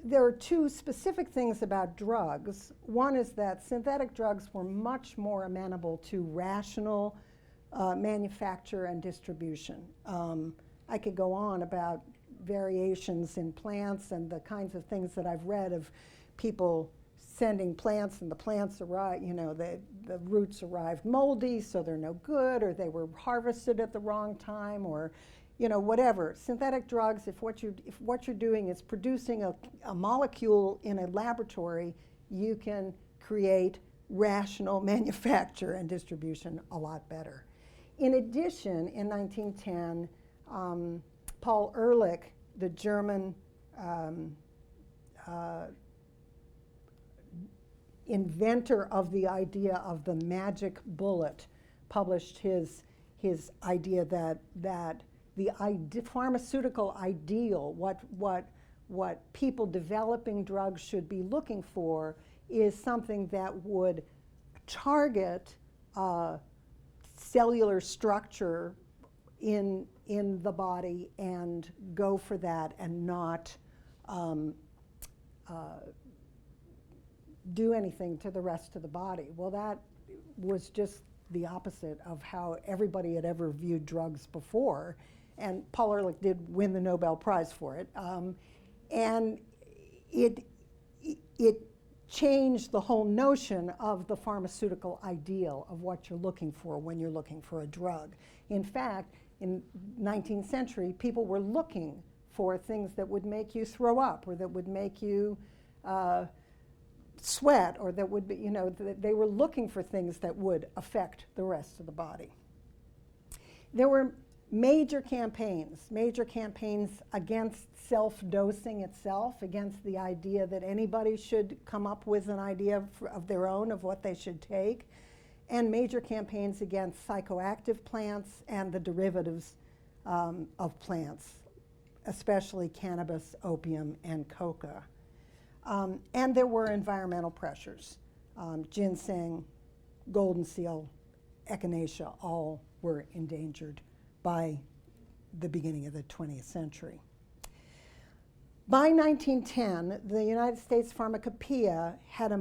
There are two specific things about drugs. One is that synthetic drugs were much more amenable to rational manufacture and distribution. I could go on about variations in plants and the kinds of things that I've read of people sending plants and the plants arrived, the roots arrived moldy, so they're no good, or they were harvested at the wrong time, or whatever. Synthetic drugs, if what you're doing is producing a molecule in a laboratory, you can create rational manufacture and distribution a lot better. In addition, in 1910, Paul Ehrlich, the German inventor of the idea of the magic bullet, published his idea that the pharmaceutical ideal, what people developing drugs should be looking for, is something that would target cellular structure in the body and go for that and not do anything to the rest of the body. Well, that was just the opposite of how everybody had ever viewed drugs before. And Paul Ehrlich did win the Nobel Prize for it. And it changed the whole notion of the pharmaceutical ideal of what you're looking for when you're looking for a drug. In fact, in 19th century, people were looking for things that would make you throw up or that would make you sweat, or that would be, they were looking for things that would affect the rest of the body. There were major campaigns against self-dosing itself, against the idea that anybody should come up with an idea of their own of what they should take, and major campaigns against psychoactive plants and the derivatives of plants, especially cannabis, opium, and coca. And there were environmental pressures. Ginseng, golden seal, echinacea, all were endangered by the beginning of the 20th century. By 1910, the United States Pharmacopoeia had,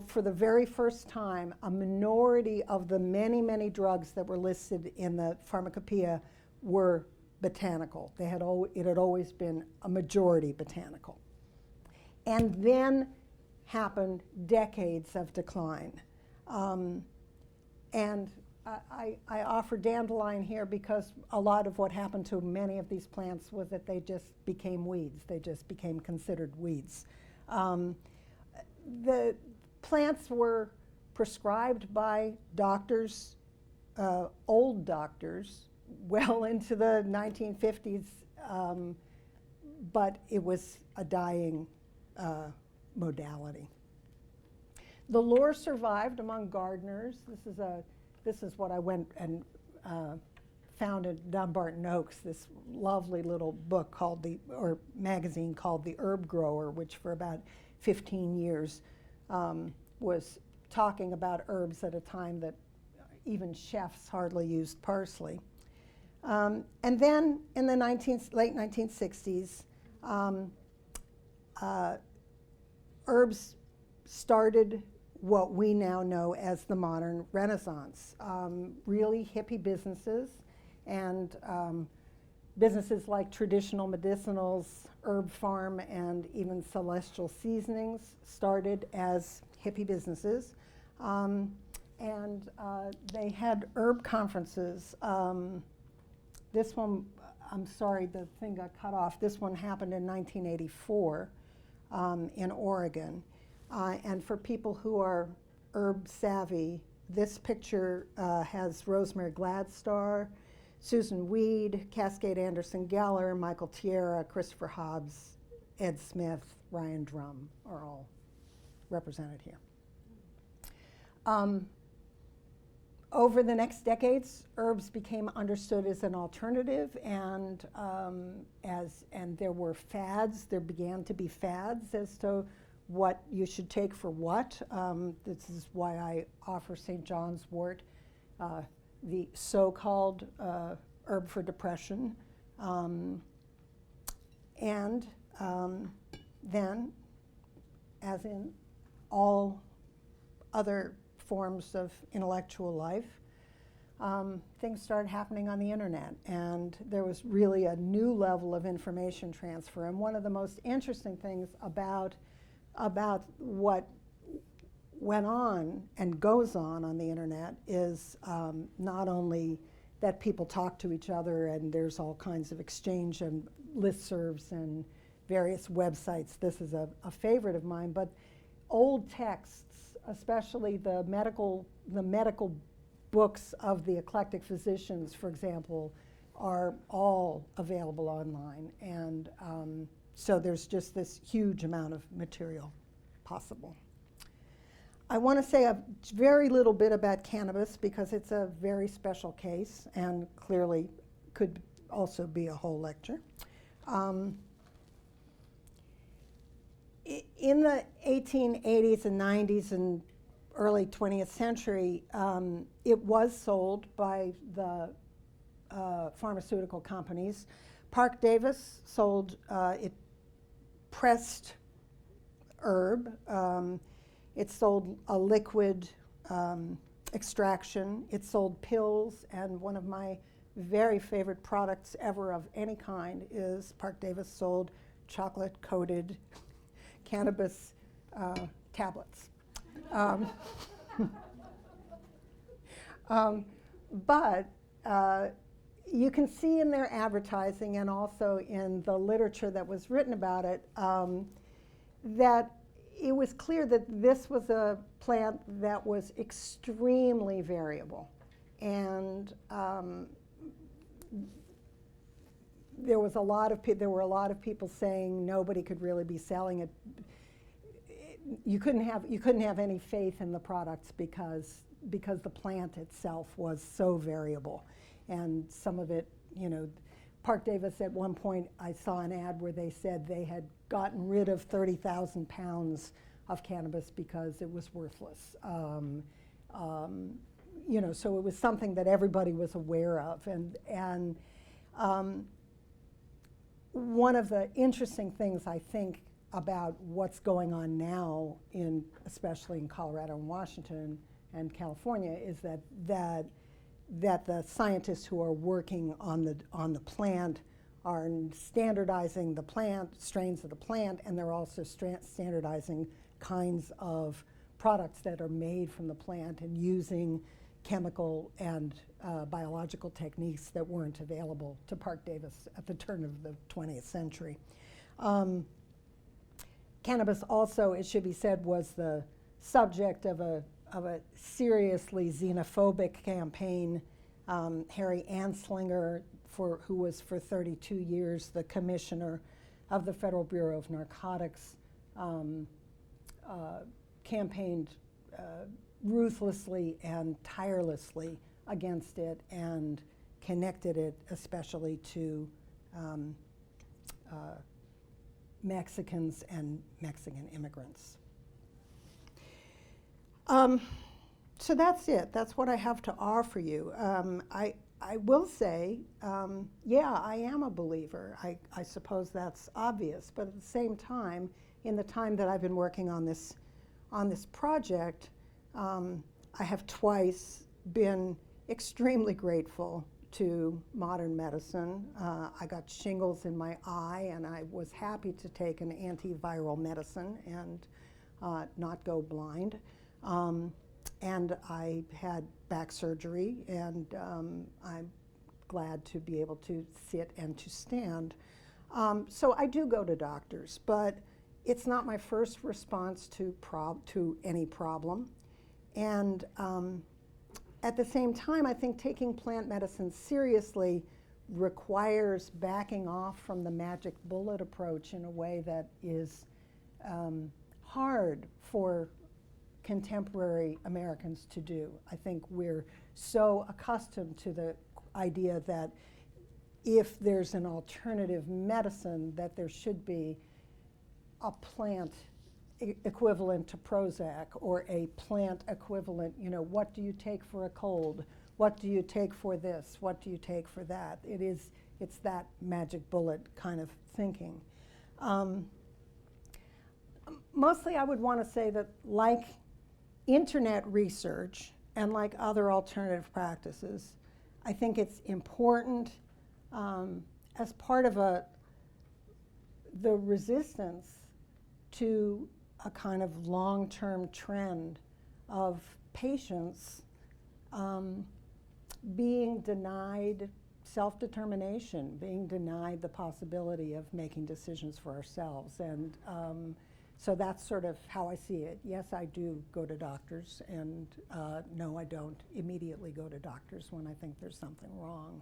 for the very first time, a minority of the many, many drugs that were listed in the Pharmacopoeia were botanical. It had always been a majority botanical. And then happened decades of decline. And I offer dandelion here because a lot of what happened to many of these plants was that they just became weeds. They just became considered weeds. The plants were prescribed by doctors, old doctors, well into the 1950s, but it was a dying modality. The lore survived among gardeners. This is what I went and found in Dumbarton Oaks, this lovely little book or magazine called The Herb Grower, which for about 15 years was talking about herbs at a time that even chefs hardly used parsley. And then in the late 1960s, herbs started what we now know as the modern Renaissance. Really hippie businesses and businesses like Traditional Medicinals, Herb Farm, and even Celestial Seasonings started as hippie businesses. And they had herb conferences. This one, I'm sorry, the thing got cut off. This one happened in 1984 in Oregon. And for people who are herb savvy, this picture has Rosemary Gladstar, Susan Weed, Cascade Anderson Geller, Michael Tierra, Christopher Hobbs, Ed Smith, Ryan Drum are all represented here. Over the next decades, herbs became understood as an alternative, and there were fads. There began to be fads as to what you should take for what. This is why I offer St. John's wort, the so-called herb for depression. And then, as in all other forms of intellectual life, things started happening on the internet, and there was really a new level of information transfer. And one of the most interesting things about what went on and goes on the internet is not only that people talk to each other and there's all kinds of exchange and listservs and various websites. This is a favorite of mine, but old texts, especially the medical books of the eclectic physicians, for example, are all available online. And so there's just this huge amount of material possible. I want to say a very little bit about cannabis because it's a very special case and clearly could also be a whole lecture. In the 1880s and 90s and early 20th century, it was sold by the pharmaceutical companies. Park Davis sold it pressed herb. It sold a liquid extraction. It sold pills, and one of my very favorite products ever of any kind is Park Davis sold chocolate-coated cannabis tablets. But you can see in their advertising and also in the literature that was written about it that it was clear that this was a plant that was extremely variable. And there were a lot of people saying nobody could really be selling it. You couldn't have any faith in the products because the plant itself was so variable. And some of it, Park Davis at one point, I saw an ad where they said they had gotten rid of 30,000 pounds of cannabis because it was worthless. so it was something that everybody was aware of. And one of the interesting things I think about what's going on now, especially in Colorado and Washington and California, is that the scientists who are working on the plant are standardizing the plant, strains of the plant, and they're also standardizing kinds of products that are made from the plant and using chemical and biological techniques that weren't available to Parke Davis at the turn of the 20th century. Cannabis also, it should be said, was the subject of a seriously xenophobic campaign. Harry Anslinger, who was for 32 years the commissioner of the Federal Bureau of Narcotics, campaigned ruthlessly and tirelessly against it and connected it especially to Mexicans and Mexican immigrants. So that's it. That's what I have to offer you. I will say, yeah, I am a believer. I suppose that's obvious. But at the same time, in the time that I've been working on this project, I have twice been extremely grateful to modern medicine. I got shingles in my eye, and I was happy to take an antiviral medicine and not go blind. And I had back surgery, and I'm glad to be able to sit and to stand. So I do go to doctors, but it's not my first response to any problem. And at the same time, I think taking plant medicine seriously requires backing off from the magic bullet approach in a way that is hard for contemporary Americans to do. I think we're so accustomed to the idea that if there's an alternative medicine, that there should be a plant equivalent to Prozac or a plant equivalent, what do you take for a cold? What do you take for this? What do you take for that? It's that magic bullet kind of thinking. Mostly I would want to say that, like internet research and like other alternative practices, I think it's important as part of the resistance to a kind of long-term trend of patients being denied self-determination, being denied the possibility of making decisions for ourselves. And so that's sort of how I see it. Yes, I do go to doctors, and no, I don't immediately go to doctors when I think there's something wrong.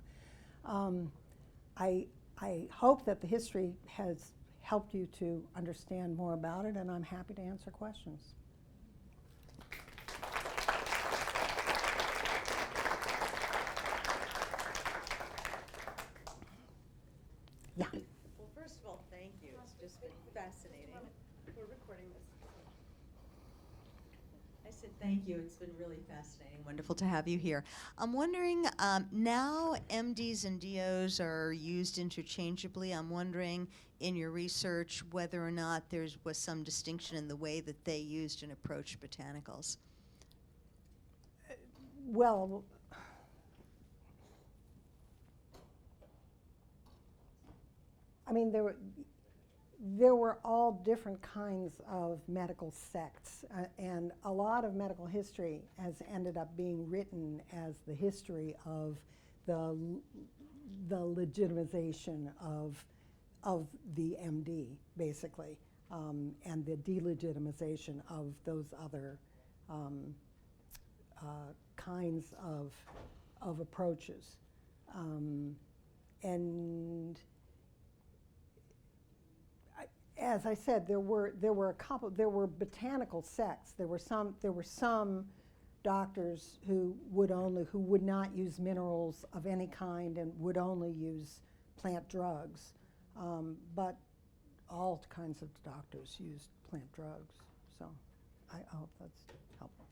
I hope that the history has helped you to understand more about it, and I'm happy to answer questions. Yeah. Well, first of all, thank you. It's just been fascinating. We're recording this. I said thank you. It's been really fascinating. Wonderful to have you here. I'm wondering, now MDs and DOs are used interchangeably. I'm wondering, in your research, whether or not there was some distinction in the way that they used and approached botanicals. Well, I mean, there were all different kinds of medical sects, and a lot of medical history has ended up being written as the history of the legitimization of the MD, basically, and the delegitimization of those other kinds of approaches. And as I said, there were botanical sects. There were some doctors who would not use minerals of any kind and would only use plant drugs. But all kinds of doctors used plant drugs. So I hope that's helpful.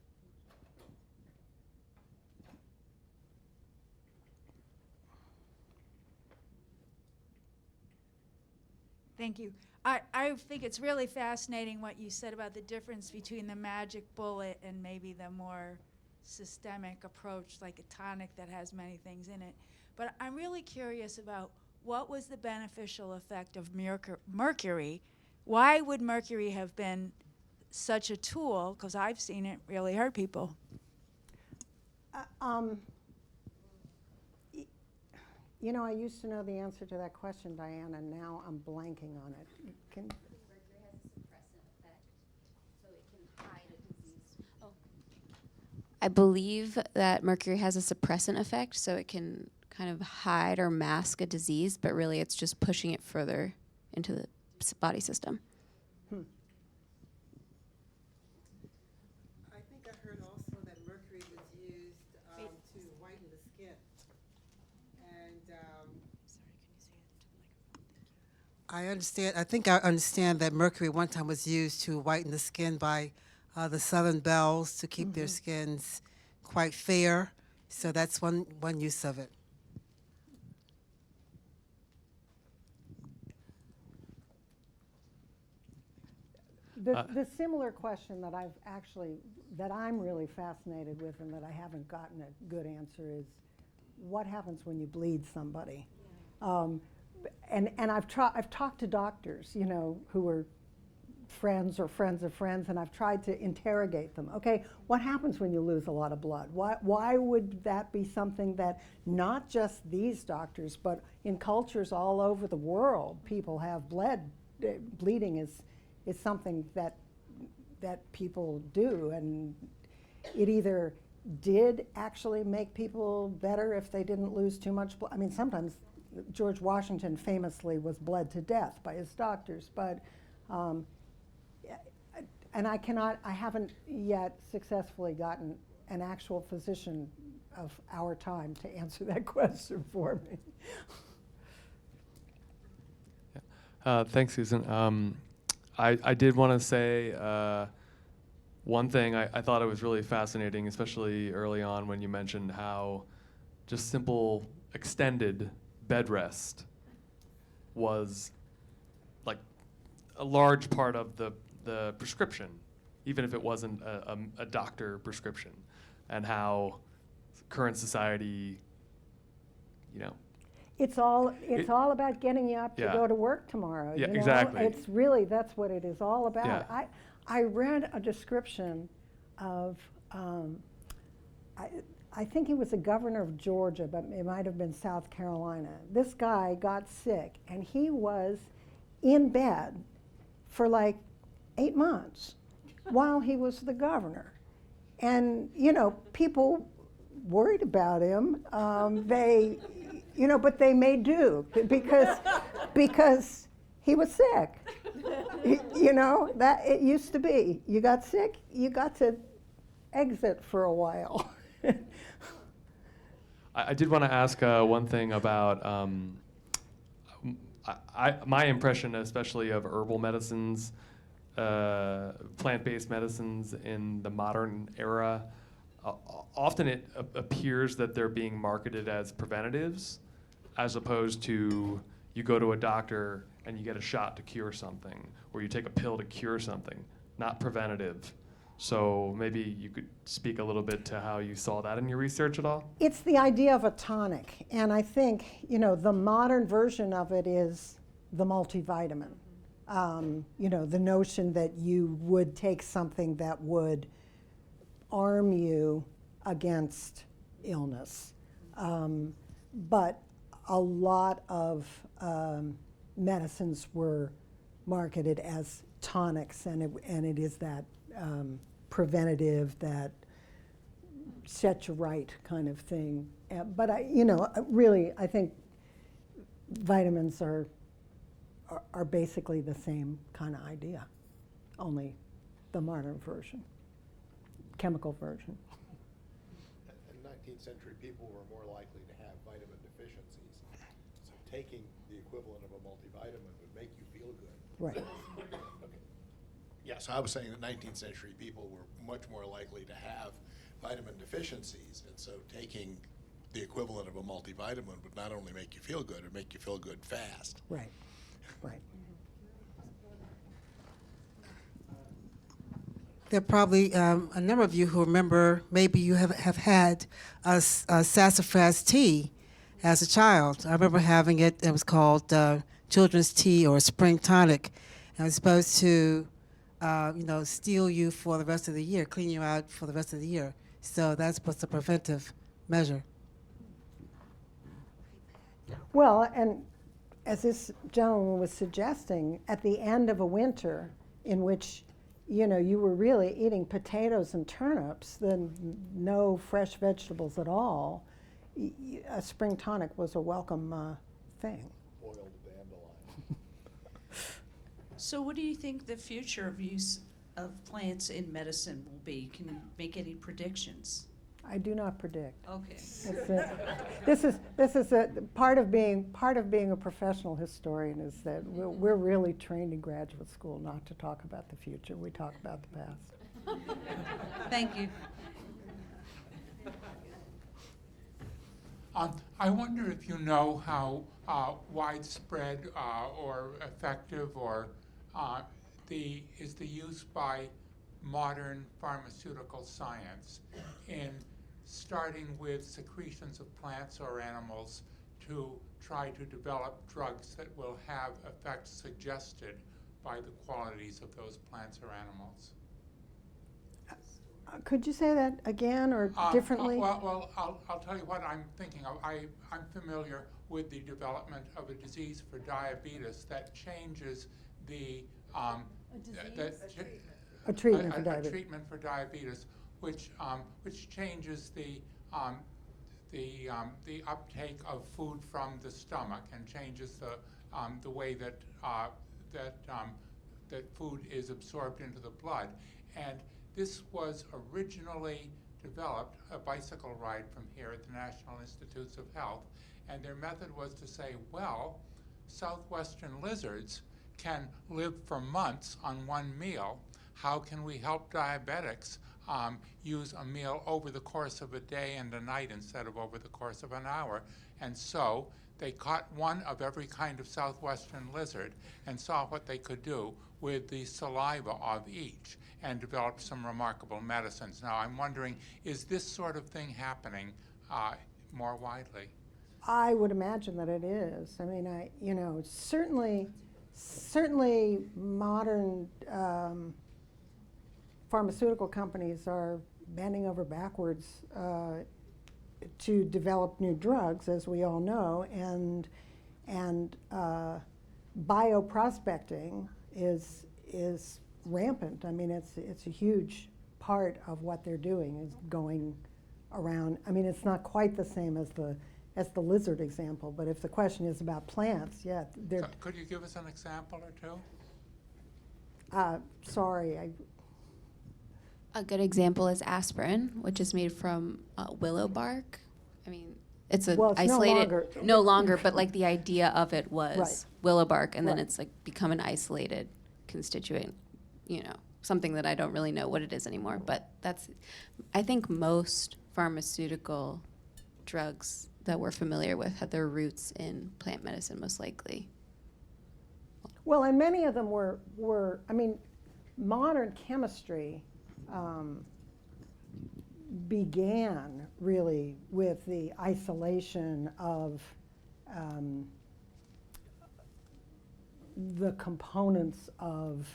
Thank you. I think it's really fascinating what you said about the difference between the magic bullet and maybe the more systemic approach, like a tonic that has many things in it. But I'm really curious about what was the beneficial effect of mercury? Why would mercury have been such a tool? Because I've seen it really hurt people. You know, I used to know the answer to that question, Diane, and now I'm blanking on it. Can, Mercury has a suppressant effect, so it can hide a disease. Oh. I believe that mercury has a suppressant effect, so it can kind of hide or mask a disease, but really it's just pushing it further into the body system. I think I heard also that mercury was used to whiten the skin. And I understand that mercury one time was used to whiten the skin by the Southern Belles to keep their skins quite fair. So that's one use of it. the similar question that I'm really fascinated with and that I haven't gotten a good answer is, what happens when you bleed somebody? And I've talked to doctors, you know, who are friends or friends of friends, and I've tried to interrogate them. Okay, what happens when you lose a lot of blood? Why would that be something that not just these doctors, but in cultures all over the world, people have bleeding is something that people do, and it either did actually make people better if they didn't lose too much blood. I mean, sometimes George Washington famously was bled to death by his doctors, but and I haven't yet successfully gotten an actual physician of our time to answer that question for me. Thanks, Susan. I did want to say one thing. I thought it was really fascinating, especially early on when you mentioned how just simple extended bed rest was like a large part of the prescription, even if it wasn't a doctor prescription, and how current society, you know, It's all about getting you up to go to work tomorrow. Yeah, you know? exactly. It's really, that's what it is all about. Yeah. I read a description of, I think he was the governor of Georgia, but it might have been South Carolina. This guy got sick, and he was in bed for like 8 months while he was the governor. And, you know, people worried about him. You know, but they may do because he was sick. You know, that it used to be. You got sick, you got to exit for a while. I did want to ask one thing about my impression, especially of herbal medicines, plant-based medicines in the modern era. Often it appears that they're being marketed as preventatives, as opposed to you go to a doctor and you get a shot to cure something, or you take a pill to cure something, not preventative. So maybe you could speak a little bit to how you saw that in your research at all? It's the idea of a tonic, and I think, you know, the modern version of it is the multivitamin. You know, the notion that you would take something that would arm you against illness. But a lot of medicines were marketed as tonics, and it is that preventative, that set you right kind of thing. But you know, really, I think vitamins are basically the same kind of idea, only the modern version, chemical version. In 19th century, people were more likely to have vitamin deficiencies. So taking the equivalent of a multivitamin would make you feel good. Right. Okay. Yeah, so I was saying that 19th century people were much more likely to have vitamin deficiencies. And so taking the equivalent of a multivitamin would not only make you feel good, it would make you feel good fast. Right, right. There are probably a number of you who remember, maybe you have had a sassafras tea as a child. I remember having it. It was called children's tea or spring tonic. And it was supposed to, steal you for the rest of the year, clean you out for the rest of the year. So that's what's a preventive measure. Well, and as this gentleman was suggesting, at the end of a winter in which, you were really eating potatoes and turnips, then no fresh vegetables at all, a spring tonic was a welcome thing. Boiled dandelion. So what do you think the future of use of plants in medicine will be? Can you make any predictions? I do not predict. Okay. This is a part of being a professional historian is that we're really trained in graduate school not to talk about the future. We talk about the past. Thank you. I wonder if you know how widespread or effective or is the use by modern pharmaceutical science in starting with secretions of plants or animals to try to develop drugs that will have effects suggested by the qualities of those plants or animals. Could you say that again or differently? Well, I'll tell you what I'm thinking of. I'm familiar with the development of a disease for diabetes that changes the A treatment for a diabetes. treatment for diabetes, which changes the uptake of food from the stomach and changes the way that food is absorbed into the blood. And this was originally developed, a bicycle ride from here at the National Institutes of Health, and their method was to say, well, southwestern lizards can live for months on one meal. How can we help diabetics use a meal over the course of a day and a night instead of over the course of an hour? And so they caught one of every kind of southwestern lizard and saw what they could do with the saliva of each and developed some remarkable medicines. Now I'm wondering, is this sort of thing happening more widely? I would imagine that it is. I mean, certainly modern pharmaceutical companies are bending over backwards to develop new drugs, as we all know, and bioprospecting is rampant. I mean, it's a huge part of what they're doing is going around. I mean, it's not quite the same as the lizard example, but if the question is about plants, yeah, they're. Could you give us an example or two? Sorry, A good example is aspirin, which is made from willow bark. I mean, it's Well, it's isolated, no longer, but like the idea of it was Right. willow bark, and then Right. it's like become an isolated constituent, something that I don't really know what it is anymore. But I think most pharmaceutical drugs that we're familiar with had their roots in plant medicine, most likely. Well, and many of them were I mean, modern chemistry began really with the isolation of the components of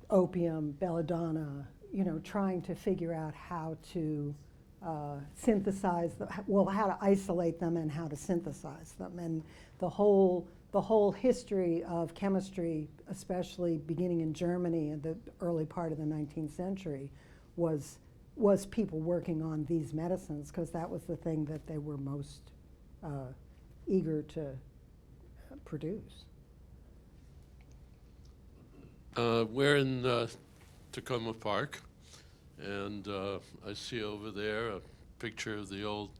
opium, belladonna, trying to figure out how to synthesize how to isolate them and how to synthesize them. And the whole history of chemistry, especially beginning in Germany in the early part of the 19th century, was people working on these medicines because that was the thing that they were most eager to produce. We're in Takoma Park, and I see over there a picture of the old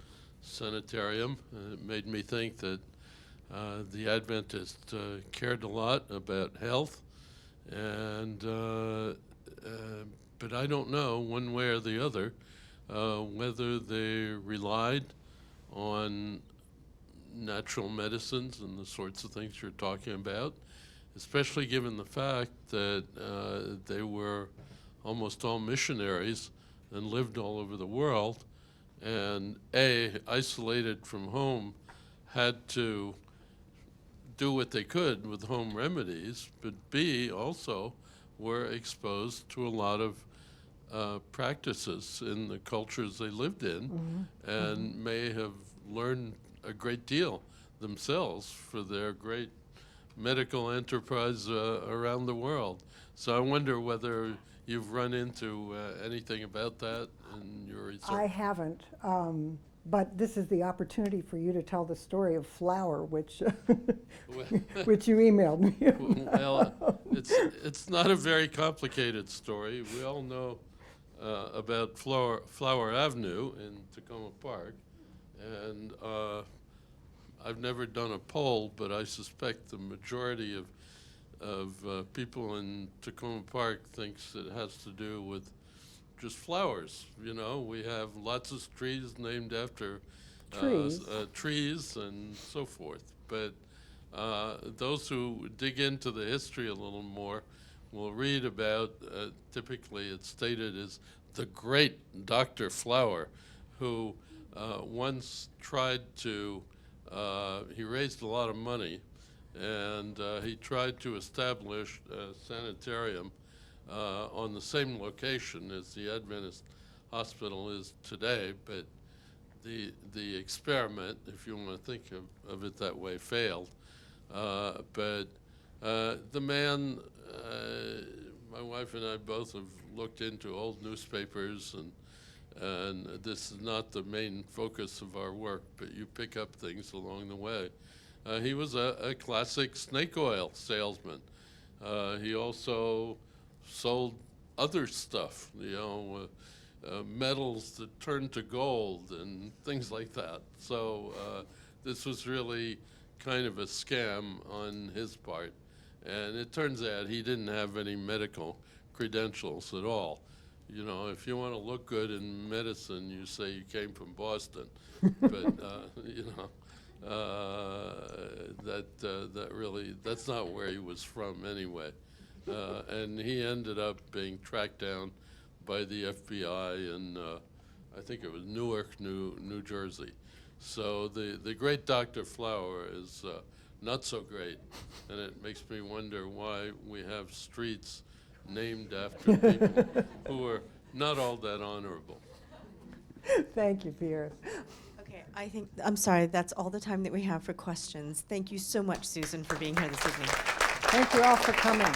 sanitarium. It made me think that the Adventists cared a lot about health, and but I don't know one way or the other whether they relied on natural medicines and the sorts of things you're talking about, especially given the fact that they were almost all missionaries and lived all over the world, and isolated from home, had to do what they could with home remedies, but B, also were exposed to a lot of practices in the cultures they lived in, and may have learned a great deal themselves for their great medical enterprise around the world. So I wonder whether you've run into anything about that in your research. I haven't, but this is the opportunity for you to tell the story of flour, which which you emailed me. Well, it's not a very complicated story. We all know about Flower Avenue in Takoma Park, and I've never done a poll, but I suspect the majority of people in Takoma Park thinks it has to do with just flowers. You know, we have lots of trees named after trees and so forth. But those who dig into the history a little more will read about, typically it's stated as the great Dr. Flower, who once tried to, he raised a lot of money, and he tried to establish a sanitarium on the same location as the Adventist hospital is today, but the experiment, if you want to think of it that way, failed. But the man, my wife and I both have looked into old newspapers, and this is not the main focus of our work, but you pick up things along the way. He was a classic snake oil salesman. He also sold other stuff, you know, metals that turned to gold and things like that. So this was really kind of a scam on his part. And it turns out he didn't have any medical credentials at all. You know, if you want to look good in medicine, you say you came from Boston. But, you know, that really, that's not where he was from anyway. And he ended up being tracked down by the FBI in, I think it was Newark, New Jersey. So the great Dr. Flower is not so great, and it makes me wonder why we have streets named after people who are not all that honorable. Thank you, Pierce. Okay, I'm sorry, that's all the time that we have for questions. Thank you so much, Susan, for being here this evening. Thank you all for coming.